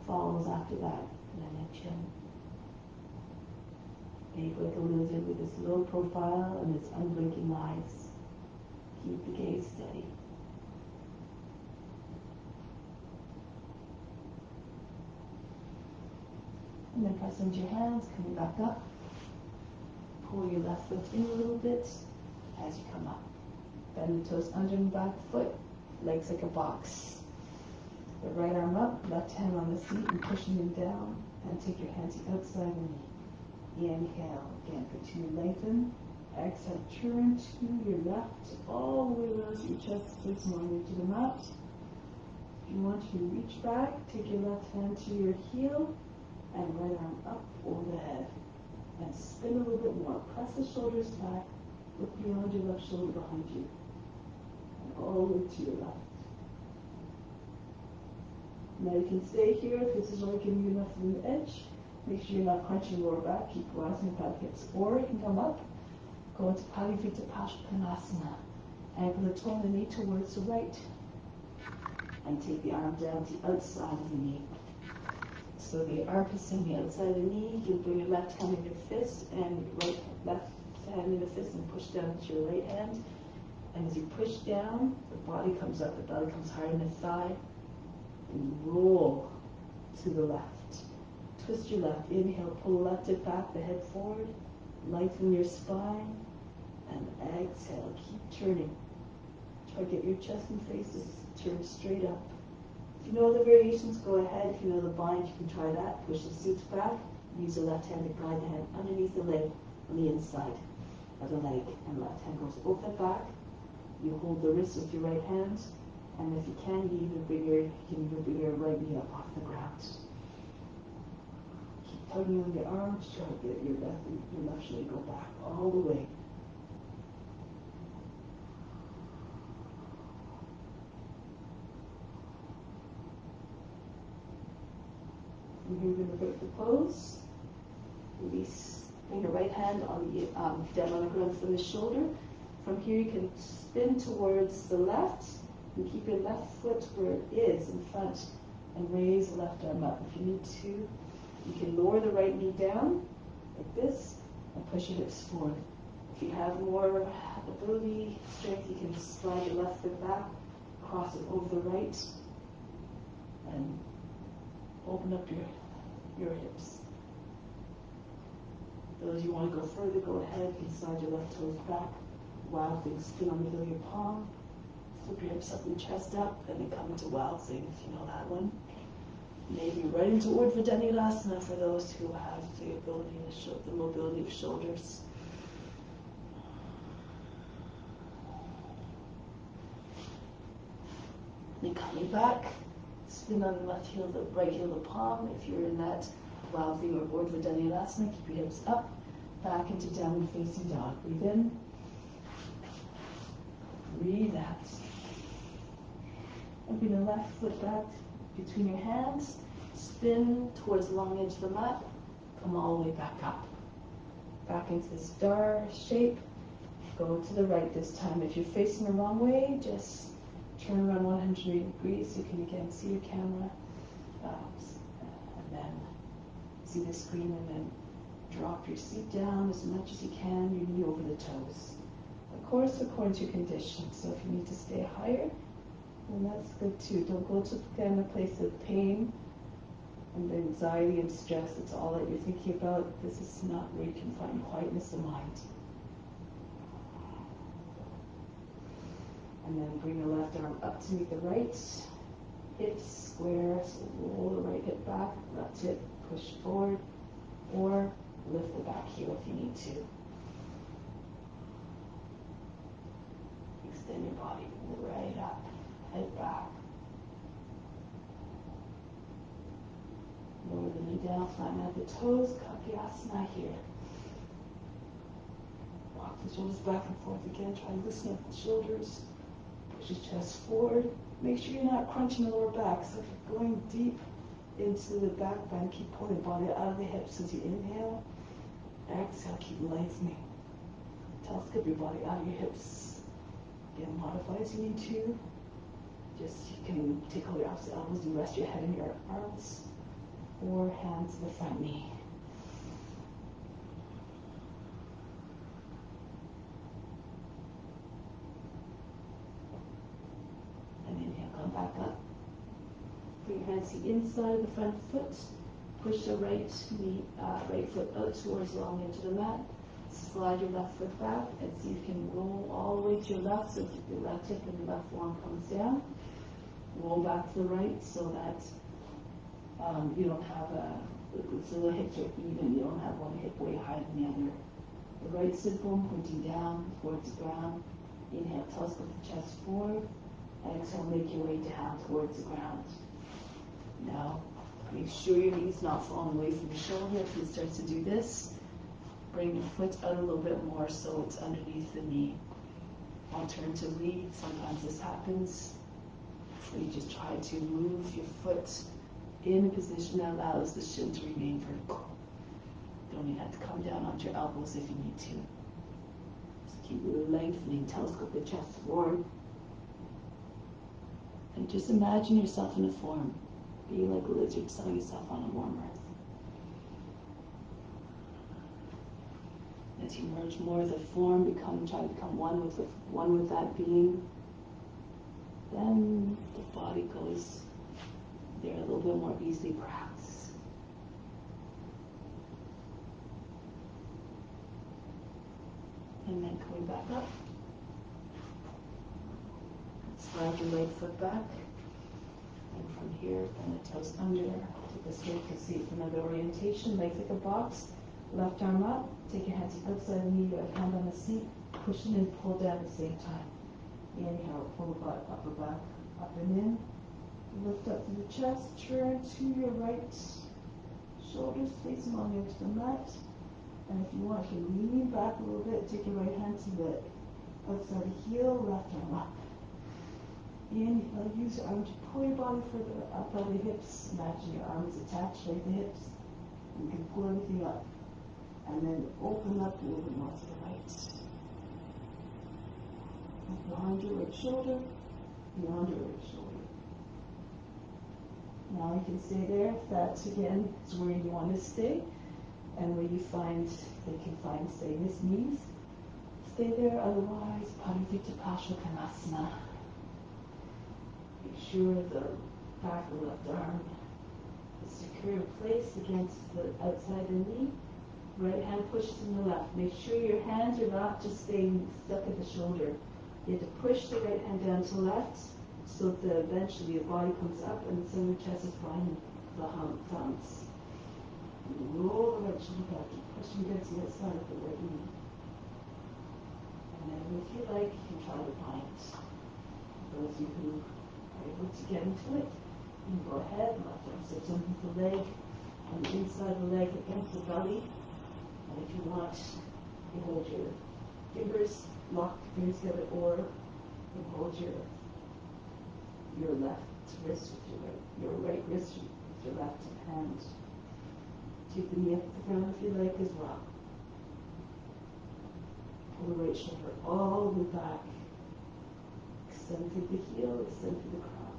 [SPEAKER 1] follows after that, and then your chin. Behave like a lizard with this low profile and its unblinking eyes. Keep the gaze steady. And then press into your hands, coming back up. Pull your left foot in a little bit as you come up. Bend the toes under and back foot, legs like a box. The right arm up, left hand on the seat and pushing them down. And take your hands outside the knee. Inhale, again, continue to lengthen. Exhale, turn to your left, all the way around so your chest sits more into the mat. If you want to reach back, take your left hand to your heel and right arm up over the head. And spin a little bit more. Press the shoulders back. Look beyond your left shoulder behind you. And all the way to your left. Now you can stay here if this is only giving you enough from the edge. Make sure you're not crunching lower back. Keep rising back hips. Or you can come up. Go into Parivrtta Paschimottanasana. Angle the toe of the knee towards the right. And take the arm down to the outside of the knee. So the arm is on the outside of the knee. You bring your left hand in your fist and left hand in the fist and push down to your right hand. And as you push down, the body comes up, the belly comes higher in the thigh. And roll to the left. Twist your left. Inhale, pull the left hip back, the head forward. Lengthen your spine. And exhale, keep turning. Try to get your chest and face to turn straight up. If you know the variations, go ahead. If you know the bind, you can try that. Push the suit back. Use the left hand to guide the hand underneath the leg on the inside of the leg. And left hand goes open back. You hold the wrist with your right hand. And if you can, you can even bring your right knee up off the ground. Keep tugging on your arms. Try to get your left shoulder go back all the way. From here, you're going to break the pose. Release. Bring your right hand on the down on the ground for the shoulder. From here, you can spin towards the left and keep your left foot where it is in front and raise the left arm up. If you need to, you can lower the right knee down like this and push your hips forward. If you have more ability, strength, you can just slide your left foot back, cross it over the right, and open up your hips. Those you want to go further, go ahead. You can slide your left toes back. Wild thing, spin on the middle of your palm. Flip your hips up and chest up, and then come into wild thing if you know that one. Maybe right into Urdhva Dhanurasana for those who have the ability to show the mobility of shoulders. Then coming back, spin on the left heel, the right heel, the palm. If you're in that wild thing or Urdhva Dhanurasana, keep your hips up, back into downward facing dog. Breathe in. Breathe out. And bring the left foot back between your hands. Spin towards the long edge of the mat. Come all the way back up. Back into this star shape. Go to the right this time. If you're facing the wrong way, just turn around 180 degrees so you can again see your camera. And then see the screen, and then drop your seat down as much as you can, your knee over the toes. Of course, according to your condition. So if you need to stay higher, then that's good too. Don't go to again a place of pain and anxiety and stress. It's all that you're thinking about. This is not where you can find quietness of mind. And then bring the left arm up to meet the right. Hips square, so roll the right hip back, left hip push forward, or lift the back heel if you need to. Extend your body right up, head back. Lower the knee down, flatten out the toes, Kakyasana here. Walk the shoulders back and forth again, try to loosen up the shoulders. Push your chest forward. Make sure you're not crunching the lower back. So if you're going deep into the back bend, keep pulling the body out of the hips as you inhale. Exhale, keep lengthening. Telescope your body out of your hips. Again, modify as you need to. Just you can take all your opposite elbows and rest your head in your arms, or hands to the front knee. And inhale, come back up. Bring your hands to the inside of the front foot. Push the right knee, right foot out towards the long edge of the mat. Slide your left foot back and see if you can roll all the way to your left so that your left hip and your left forearm comes down. Roll back to the right so that you don't have so the hips are even. You don't have one hip way higher than the other. The right sit bone pointing down towards the ground. Inhale, telescope the chest forward. Exhale, make your way down towards the ground. Now, make sure your knee's not falling away from your shoulder. If you start to do this, bring your foot out a little bit more so it's underneath the knee. Alternatively, sometimes this happens. So you just try to move your foot in a position that allows the shin to remain vertical. You don't even have to come down onto your elbows if you need to. Just keep lengthening, telescope the chest forward. And just imagine yourself in a form. Be like a lizard, settle yourself on a warm earth. As you merge more of the form, try to become one with that being. Then the body goes there a little bit more easily, perhaps. And then coming back up. Slide your right foot back. And from here, bend the toes under, take a staircase seat for another orientation, legs like a box, left arm up, take your hands outside the knee, right hand on the seat, push in and pull down at the same time. Inhale, pull the butt, upper back, up and in, lift up through the chest, turn to your right, shoulders facing on into the mat, and if you want, you can lean back a little bit, take your right hand to the outside the heel, left arm up. Inhale, use your arm to pull your body further up by the hips. Imagine your arms attached like the hips. You can pull everything up. And then open up a little bit more to the right. Behind your right shoulder, beyond your right shoulder. Now you can stay there. If that, again, is where you want to stay. And where you find, they can find steadiness knees. Stay there, otherwise, Parivrtta Parsvakonasana. Make sure the back of the left arm is secure in place against the outside of the knee. Right hand pushes in the left. Make sure your hands are not just staying stuck at the shoulder. You have to push the right hand down to the left so that eventually your body comes up and the center of the chest is behind the thumbs. Roll the right shoulder back and pushing against the outside of the right knee. And then if you like, you can try to find those of you who are able to get into it. You can go ahead, left arm sits underneath the leg, on the inside of the leg against the belly. And if you want, you hold your fingers, lock your fingers together, or you hold your left wrist with your right wrist with your left hand. Take the knee up to the ground if you like as well. Pull the right shoulder all the way back. Extend through the heel, extend through the crown.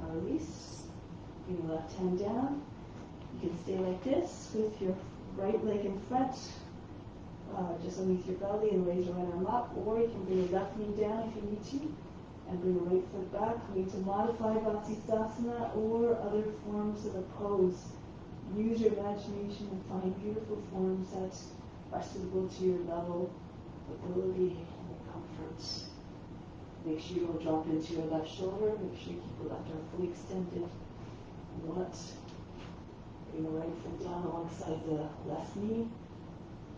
[SPEAKER 1] Now release. Bring your left hand down. You can stay like this with your right leg in front, just underneath your belly, and raise your right arm up. Or you can bring your left knee down if you need to, and bring your right foot back. We need to modify Vasisthasana or other forms of the pose. Use your imagination and find beautiful forms that are suitable to your level of ability and your comfort. Make sure you don't drop into your left shoulder. Make sure you keep the left arm fully extended. Bring the right foot down alongside the left knee.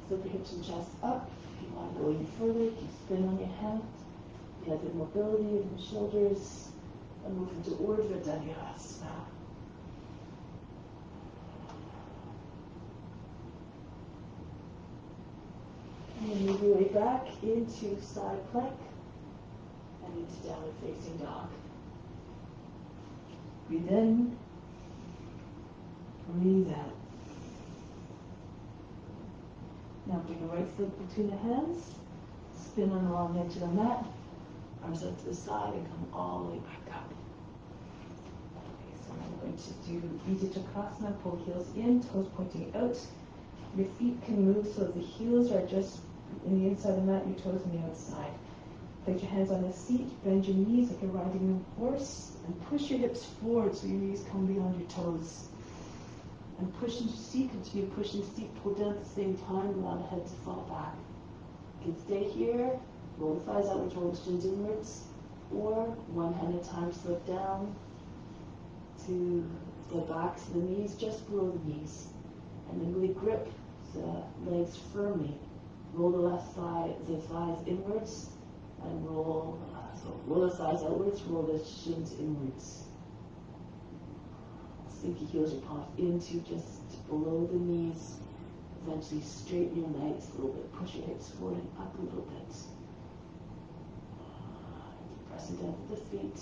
[SPEAKER 1] Flip your hips and chest up. If you want to go any further, keep spin on your hand. You have the mobility of the shoulders. And move into Urdhva Dhanurasana. And then move your way back into side plank and into downward facing dog. Breathe in, breathe out. Now bring the right foot between the hands, spin on along the edge of the mat, arms up to the side and come all the way back up. Okay, so I'm going to do Vijay Chakasana, pull heels in, toes pointing out. Your feet can move so the heels are just in the inside of the mat, your toes on the outside. Place your hands on the seat, bend your knees like you're riding a horse, and push your hips forward so your knees come beyond your toes. And push into seat, continue pushing the seat, pull down at the same time, allow the head to fall back. You can stay here, roll the thighs outwards, roll the shins inwards, or one hand at a time, slip down to the backs of the knees, just below the knees. And then really grip the legs firmly. Roll the left thigh, the thighs inwards, and roll the thighs outwards, roll the shins inwards. Sink your heels, your palms into just below the knees. Eventually straighten your legs a little bit, push your hips forward and up a little bit. Pressing down to the feet.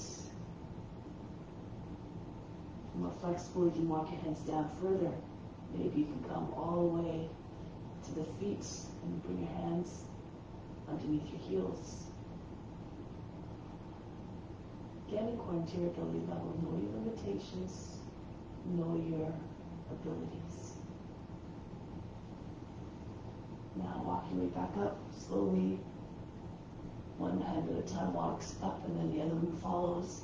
[SPEAKER 1] More flexible, you can walk your hands down further. Maybe you can come all the way to the feet and bring your hands underneath your heels. Again, according to your ability level, know your limitations, know your abilities. Now walk your way back up slowly. One hand at a time walks up and then the other one follows.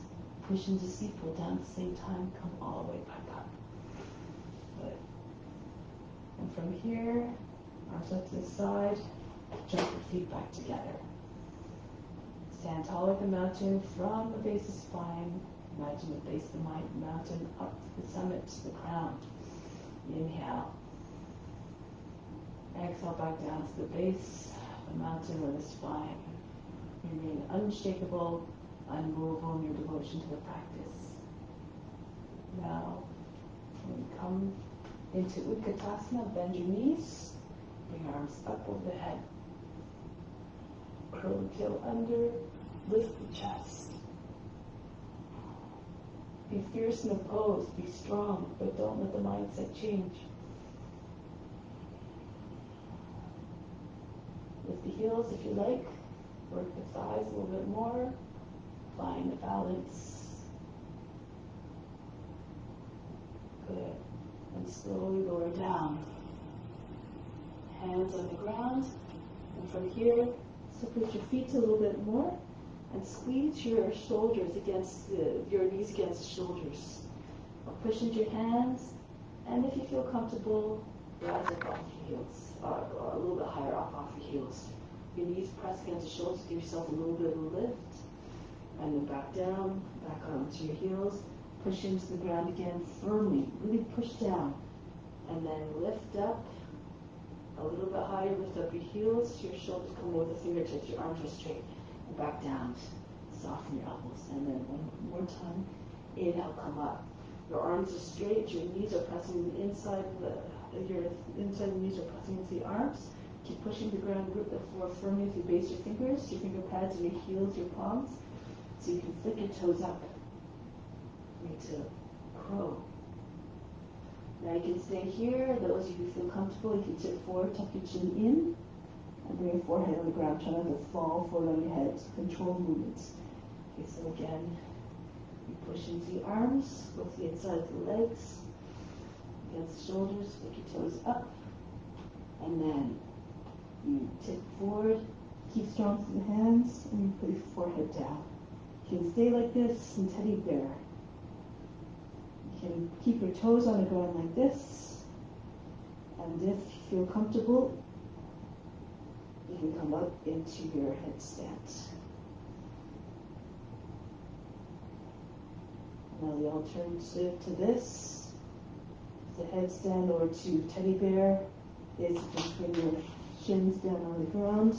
[SPEAKER 1] Push into seat, pull down at the same time, come all the way back up. Good. And from here, Arms up to the side. Jump your feet back together. Stand tall like a mountain from the base of the spine. Imagine the base of the mountain up to the summit, to the crown. Inhale. Exhale back down to the base of the mountain or the spine. Remain unshakable, unmovable in your devotion to the practice. Now, when you come into Utkatasana, bend your knees, bring your arms up over the head. Curl the tail under, lift the chest. Be fierce in the pose, be strong, but don't let the mindset change. Lift the heels if you like, work the thighs a little bit more, find the balance. Good. And slowly lower down. Hands on the ground, and from here, separate your feet a little bit more, and squeeze your shoulders against your knees against the shoulders. Or push into your hands, and if you feel comfortable, rise up off your heels, or a little bit higher off your heels. Your knees press against the shoulders, give yourself a little bit of a lift, and then back down, back onto your heels. Push into the ground again firmly, really push down, and then lift up. A little bit higher, lift up your heels, your shoulders come over the fingertips, your arms are straight, and back down. Soften your elbows, and then one more time, inhale, come up. Your arms are straight, your knees are pressing inside your knees are pressing into the arms. Keep pushing the ground, grip the floor firmly as you base your fingers, your finger pads, and your heels, your palms, so you can flick your toes up. Into crow. Now you can stay here. Those of you who feel comfortable, you can sit forward, tuck your chin in, and bring your forehead on the ground. Try not to fall forward on your head. Control movements. Okay, so again, you push into the arms, go to the inside of the legs, against the shoulders, flick your toes up, and then you tip forward, keep strong through the hands, and you put your forehead down. You can stay like this in teddy bear. You can keep your toes on the ground like this, and if you feel comfortable, you can come up into your headstand. Now the alternative to this, the headstand or to teddy bear, is to just bring your shins down on the ground,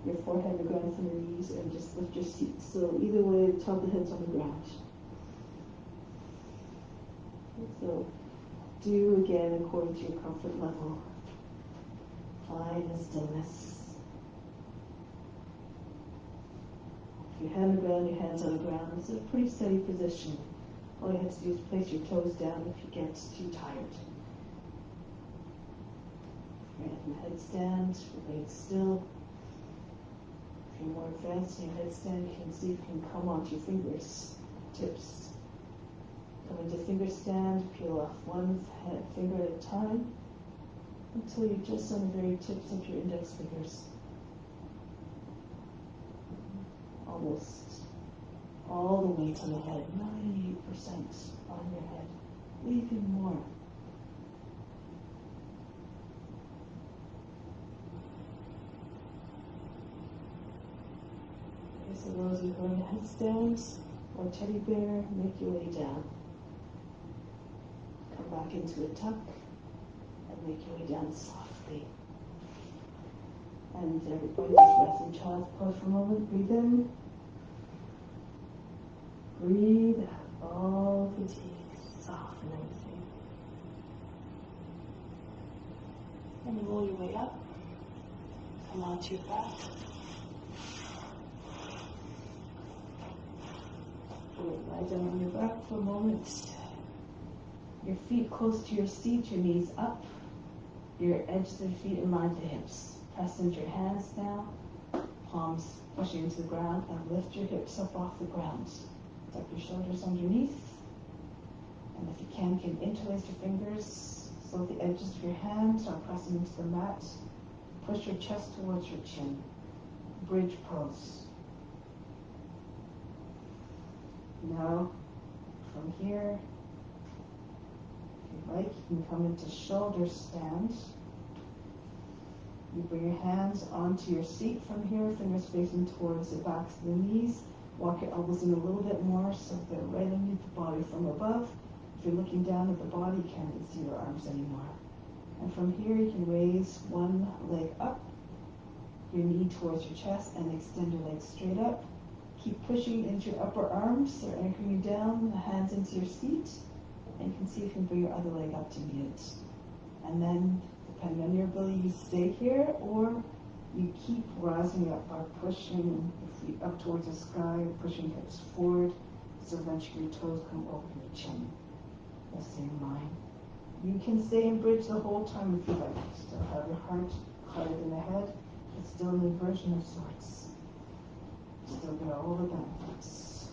[SPEAKER 1] your forehead on the ground from your knees, and just lift your seat. So either way, the top of the head's on the ground. So do again according to your comfort level. Find the stillness. If your hand on the ground, your hands on the ground, this is a pretty steady position. All you have to do is place your toes down if you get too tired. If you're in the headstand, remain still. If you're more advanced in your headstand, you can see if you can come onto your fingers, tips. Come into finger stand, peel off one finger at a time until you're just on the very tips of your index fingers. Almost all the weight on the head, 98% on your head, even more. Okay, so those of you who are in headstands or teddy bear, make your way down. Come back into a tuck and make your way down softly. And everybody just rest in child's pose for a moment. Breathe in. Breathe out all fatigue. Soften everything. And roll your way up. Come onto your back. Lie down on your back for a moment. Your feet close to your seat, your knees up. Your edges of your feet in line with the hips. Press into your hands now. Palms pushing into the ground, and lift your hips up off the ground. Tuck your shoulders underneath. And if you can interlace your fingers so the edges of your hands are pressing into the mat. Push your chest towards your chin. Bridge pose. Now, from here, if you like, you can come into shoulder stand.
[SPEAKER 2] You bring your hands onto your seat from here, fingers facing towards the backs of the knees. Walk your elbows in a little bit more so they're right underneath the body from above. If you're looking down at the body, you can't really see your arms anymore. And from here, you can raise one leg up, your knee towards your chest, and extend your legs straight up. Keep pushing into your upper arms. They're anchoring you down, the hands into your seat. And you can see if you can bring your other leg up to meet it. And then, depending on your ability, you stay here, or you keep rising up by pushing your feet up towards the sky, pushing hips forward, so eventually your toes come over your chin. The same line. You can stay in bridge the whole time if you like. Still have your heart higher than the head. It's still an inversion of sorts. Still get all the benefits.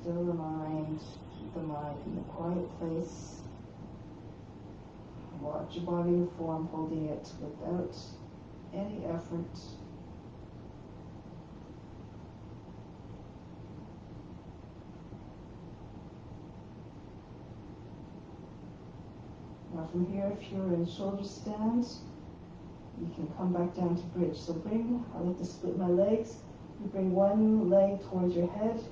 [SPEAKER 2] Still the mind, keep the mind in a quiet place. Watch your body form, holding it without any effort. Now from here, if you're in shoulder stand, you can come back down to bridge. So I like to split my legs. You bring one leg towards your head,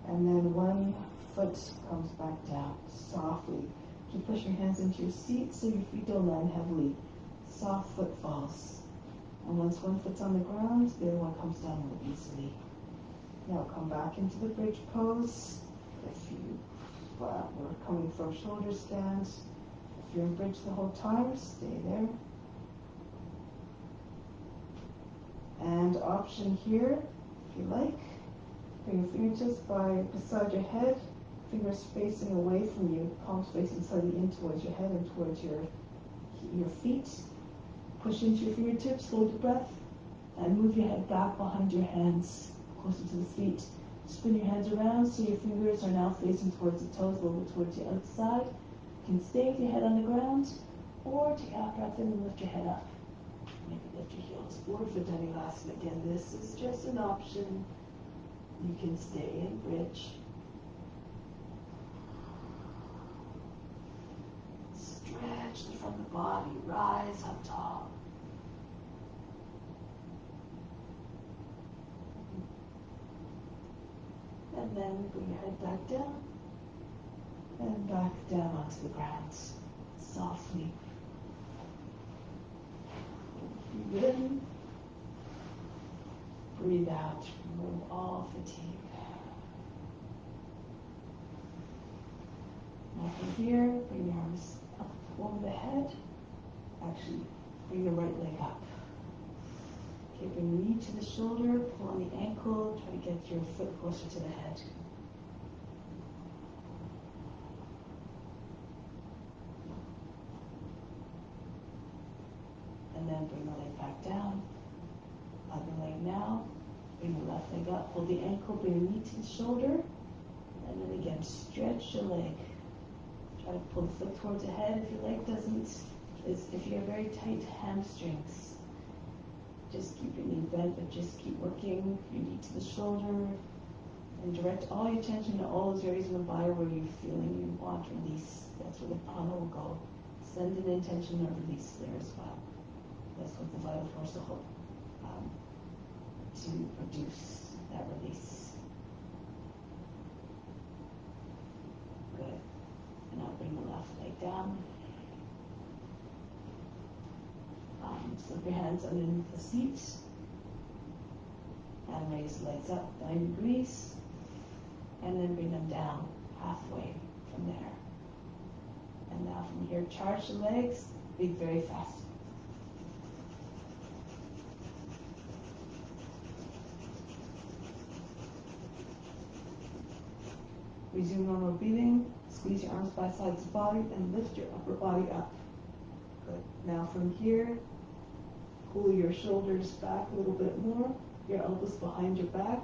[SPEAKER 2] and then one foot comes back down softly. You push your hands into your seat so your feet don't land heavily. Soft footfalls. And once one foot's on the ground, the other one comes down more easily. Now come back into the bridge pose. If we're coming from shoulder stand. If you're in bridge the whole time, stay there. And option here, if you like, bring your fingertips beside your head. Fingers facing away from you, palms facing slightly in towards your head and towards your feet. Push into your fingertips, hold your breath, and move your head back behind your hands, closer to the feet. Spin your hands around so your fingers are now facing towards the toes, a little bit towards the outside. You can stay with your head on the ground, or take out breath in and lift your head up. Maybe lift your heels forward for Dharmasana. Again, this is just an option. You can stay in bridge. Stretch the front of the body, rise up tall. And then bring your head back down and back down onto the ground. Softly. Breathe in. Breathe out. Remove all fatigue. Now from here, bring your arms up over the head. Actually, bring the right leg up. Okay, bring the knee to the shoulder, pull on the ankle, try to get your foot closer to the head. And then bring the leg back down. Other leg now. Bring the left leg up, hold the ankle, bring the knee to the shoulder. And then again, stretch your leg. Try to pull the foot towards the head if your leg doesn't. If you have very tight hamstrings, just keep your knee bent, but just keep working your knee to the shoulder. And direct all your attention to all those areas of the body where you're feeling you want release. That's where the prana will go. Send an intention of release there as well. That's what the vital force will hold to produce that release. Good. And now bring the left leg down. Slip your hands underneath the seat. And raise the legs up 90 degrees. And then bring them down halfway from there. And now from here, charge the legs, big very fast. Resume normal breathing. Squeeze your arms by sides of the body and lift your upper body up. Good. Now from here, pull your shoulders back a little bit more. Your elbows behind your back.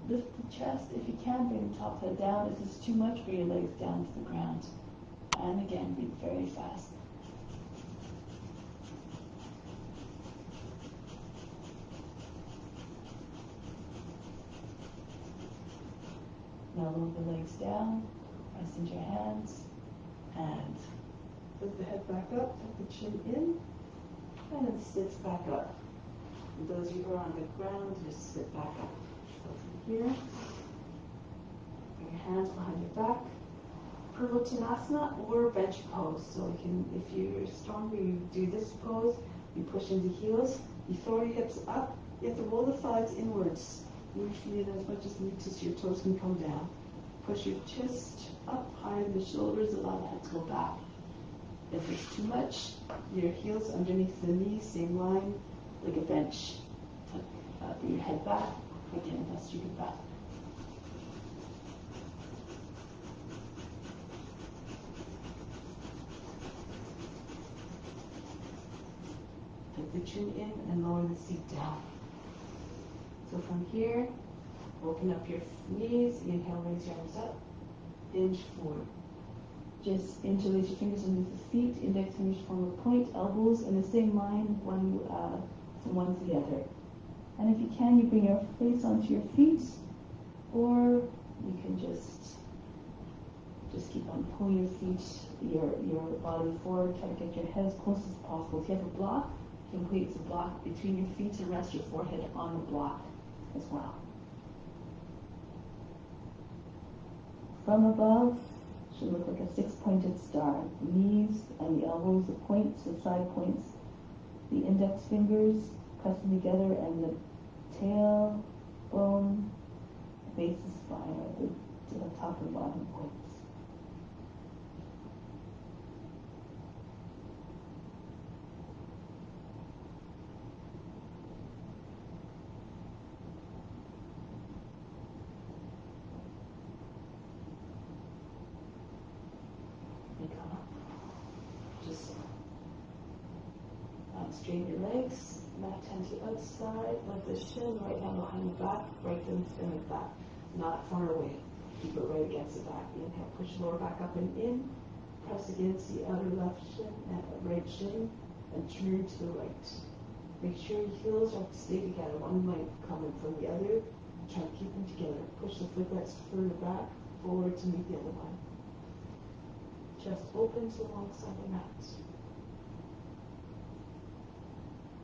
[SPEAKER 2] Lift the chest. If you can, bring the top head down. If it's too much, bring your legs down to the ground. And again, breathe very fast.
[SPEAKER 1] Now lower the legs down, press into your hands, and lift the head back up, tuck the chin in, and then sit back up. And those of you who are on the ground, just sit back up. So from here, bring your hands behind your back. Purvottanasana or bench pose. So you can, if you're stronger, you do this pose, you push into heels, you throw your hips up, you have to roll the thighs inwards. Move your feet as much as you need to so your toes can come down. Push your chest up higher than the shoulders, allow the head to go back. If it's too much, your heels underneath the knees, same line, like a bench. Bring your head back, again, best you can back. Tuck the chin in and lower the seat down. So from here, open up your knees, inhale, raise your arms up, hinge forward. Just interlace your fingers underneath the feet, index fingers form a point, elbows in the same line, one together. And if you can, you bring your face onto your feet, or you can just keep on pulling your feet, your body forward, try to get your head as close as possible. If you have a block, you can place a block between your feet and rest your forehead on the block as well. From above, should look like a six-pointed star. The knees and the elbows, the points, the side points, the index fingers pressing together, and the tail, bone, the base of the spine, or the top and bottom points. Straighten your legs, left hand to outside, like the shin, right hand behind the back, right thumb stomach back, not far away. Keep it right against the back. Inhale, push lower back up and in, press against the outer left shin and right shin, and turn to the right. Make sure your heels have to stay together. One leg coming from the other. Try to keep them together. Push the foot that's further back, forward to meet the other one. Chest open to alongside the mat.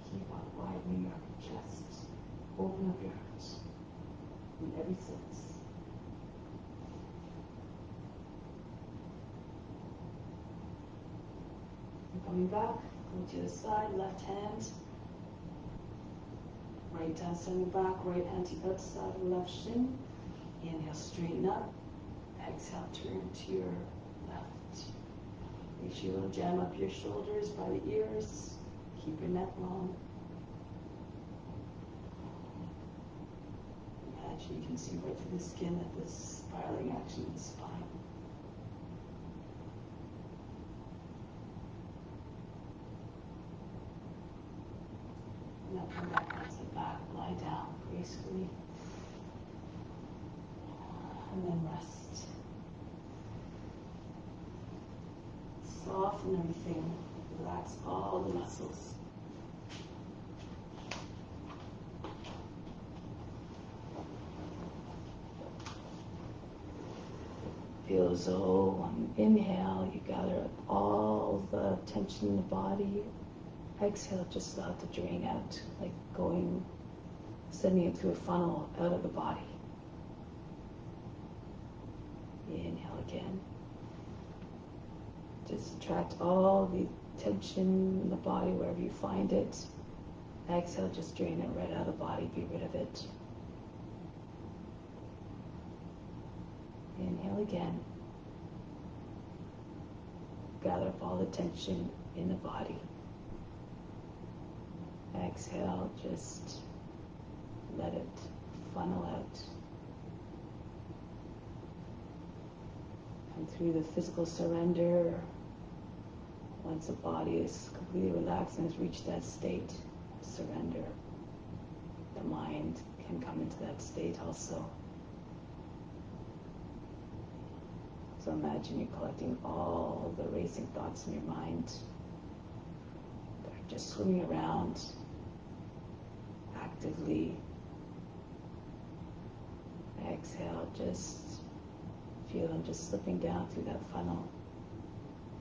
[SPEAKER 1] Keep on widening your chest. Open up your heart in every sense. And coming back, go to the side, left hand. Right hand sending back, right hand to the outside of the left shin. Inhale, straighten up. Exhale, turn to your left. Make sure you don't jam up your shoulders by the ears. Keep your neck long. Imagine you can see right through the skin that this spiraling action in the spine. Now come back onto the back, lie down gracefully, and then rest. Soften everything, relax all the muscles. Feel as though on inhale, you gather up all the tension in the body. Exhale, just allow it to drain out, like sending it through a funnel out of the body. Inhale again. Just attract all the tension in the body wherever you find it. Exhale, just drain it right out of the body, be rid of it. Inhale again. Gather up all the tension in the body. Exhale, just let it funnel out. And through the physical surrender, once the body is completely relaxed and has reached that state of surrender, the mind can come into that state also. So imagine you're collecting all the racing thoughts in your mind. They're just swimming around actively. Exhale, just feel them just slipping down through that funnel,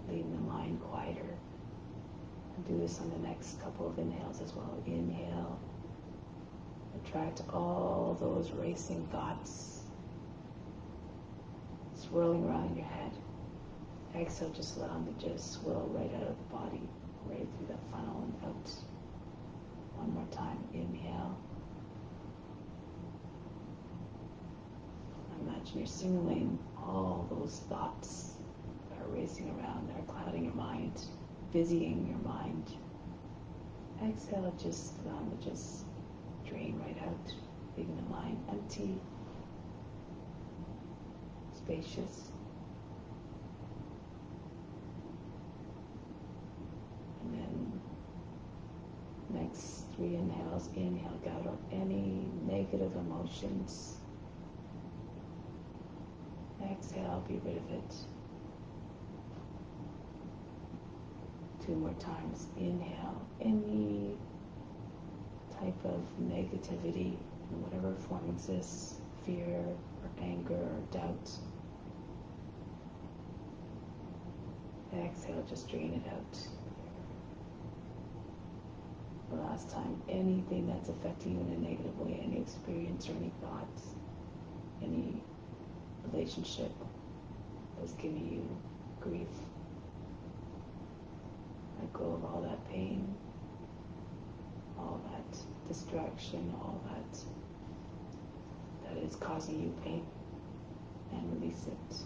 [SPEAKER 1] leaving the mind quieter. And do this on the next couple of inhales as well. Inhale. Attract all those racing thoughts swirling around in your head. Exhale, just allow them to just swirl right out of the body, right through that funnel and out. One more time. Inhale. Imagine you're signaling all those thoughts that are racing around, that are clouding your mind, busying your mind. Exhale, just allow them to just drain right out, leaving the mind empty, spacious. And then next 3 inhales, inhale, gather up any negative emotions. Exhale, be rid of it. 2 more times. Inhale, any type of negativity in whatever form exists, fear or anger or doubt. Exhale, just drain it out. The last time, anything that's affecting you in a negative way, any experience or any thoughts, any relationship that's giving you grief. Let go of all that pain, all that distraction, all that is causing you pain, and release it.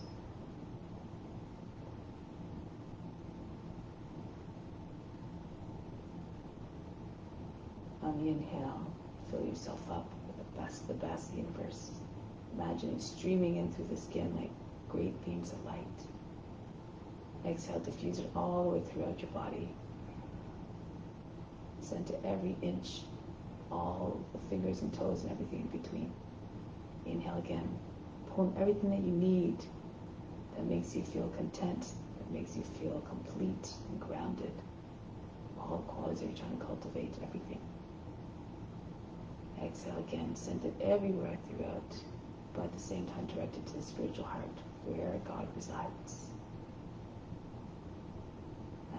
[SPEAKER 1] On the inhale, fill yourself up with the best universe. Imagine it streaming in through the skin like great beams of light. Exhale, diffuse it all the way throughout your body. Send to every inch, all the fingers and toes and everything in between. Inhale again. Pull in everything that you need that makes you feel content, that makes you feel complete and grounded. All the qualities that you're trying to cultivate, everything. Exhale again. Send it everywhere throughout, but at the same time direct it to the spiritual heart where God resides.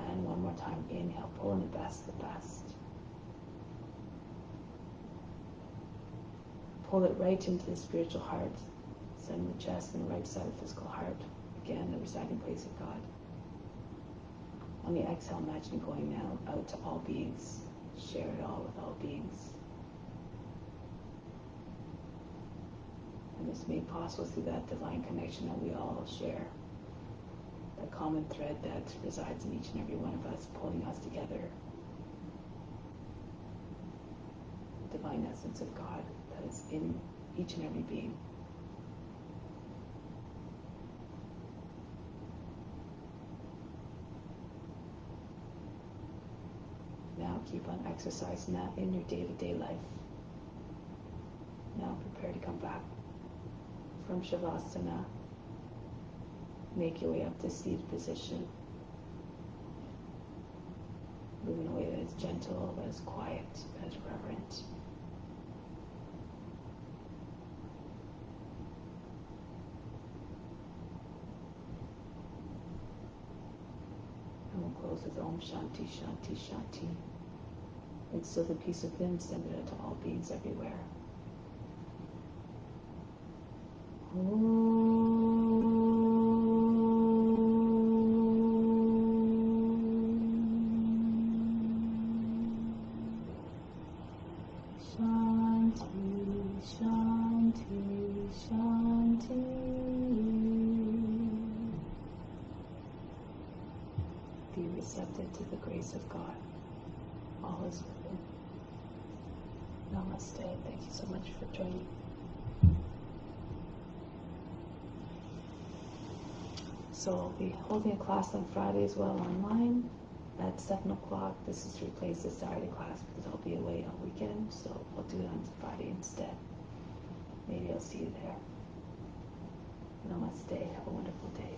[SPEAKER 1] And one more time, inhale, pull in the best. Pull it right into the spiritual heart. Send the chest and the right side of the physical heart. Again, the residing place of God. On the exhale, imagine going now out to all beings. Share it all with all beings. And this made possible through that divine connection that we all share. That common thread that resides in each and every one of us, pulling us together. The divine essence of God that is in each and every being. Now keep on exercising that in your day-to-day life. Now prepare to come back from Shavasana. Make your way up to seated position. Move in a way that is gentle, that is quiet, that is reverent. And we'll close with Om Shanti, Shanti, Shanti. Instill the peace within, send it out to all beings everywhere. Be receptive to the grace of God. All is within. Namaste. Thank you so much for joining. So I'll be holding a class on Friday as well online at 7 o'clock. This is to replace the Saturday class because I'll be away all weekend. So I'll do it on Friday instead. Maybe I'll see you there. Namaste. Have a wonderful day.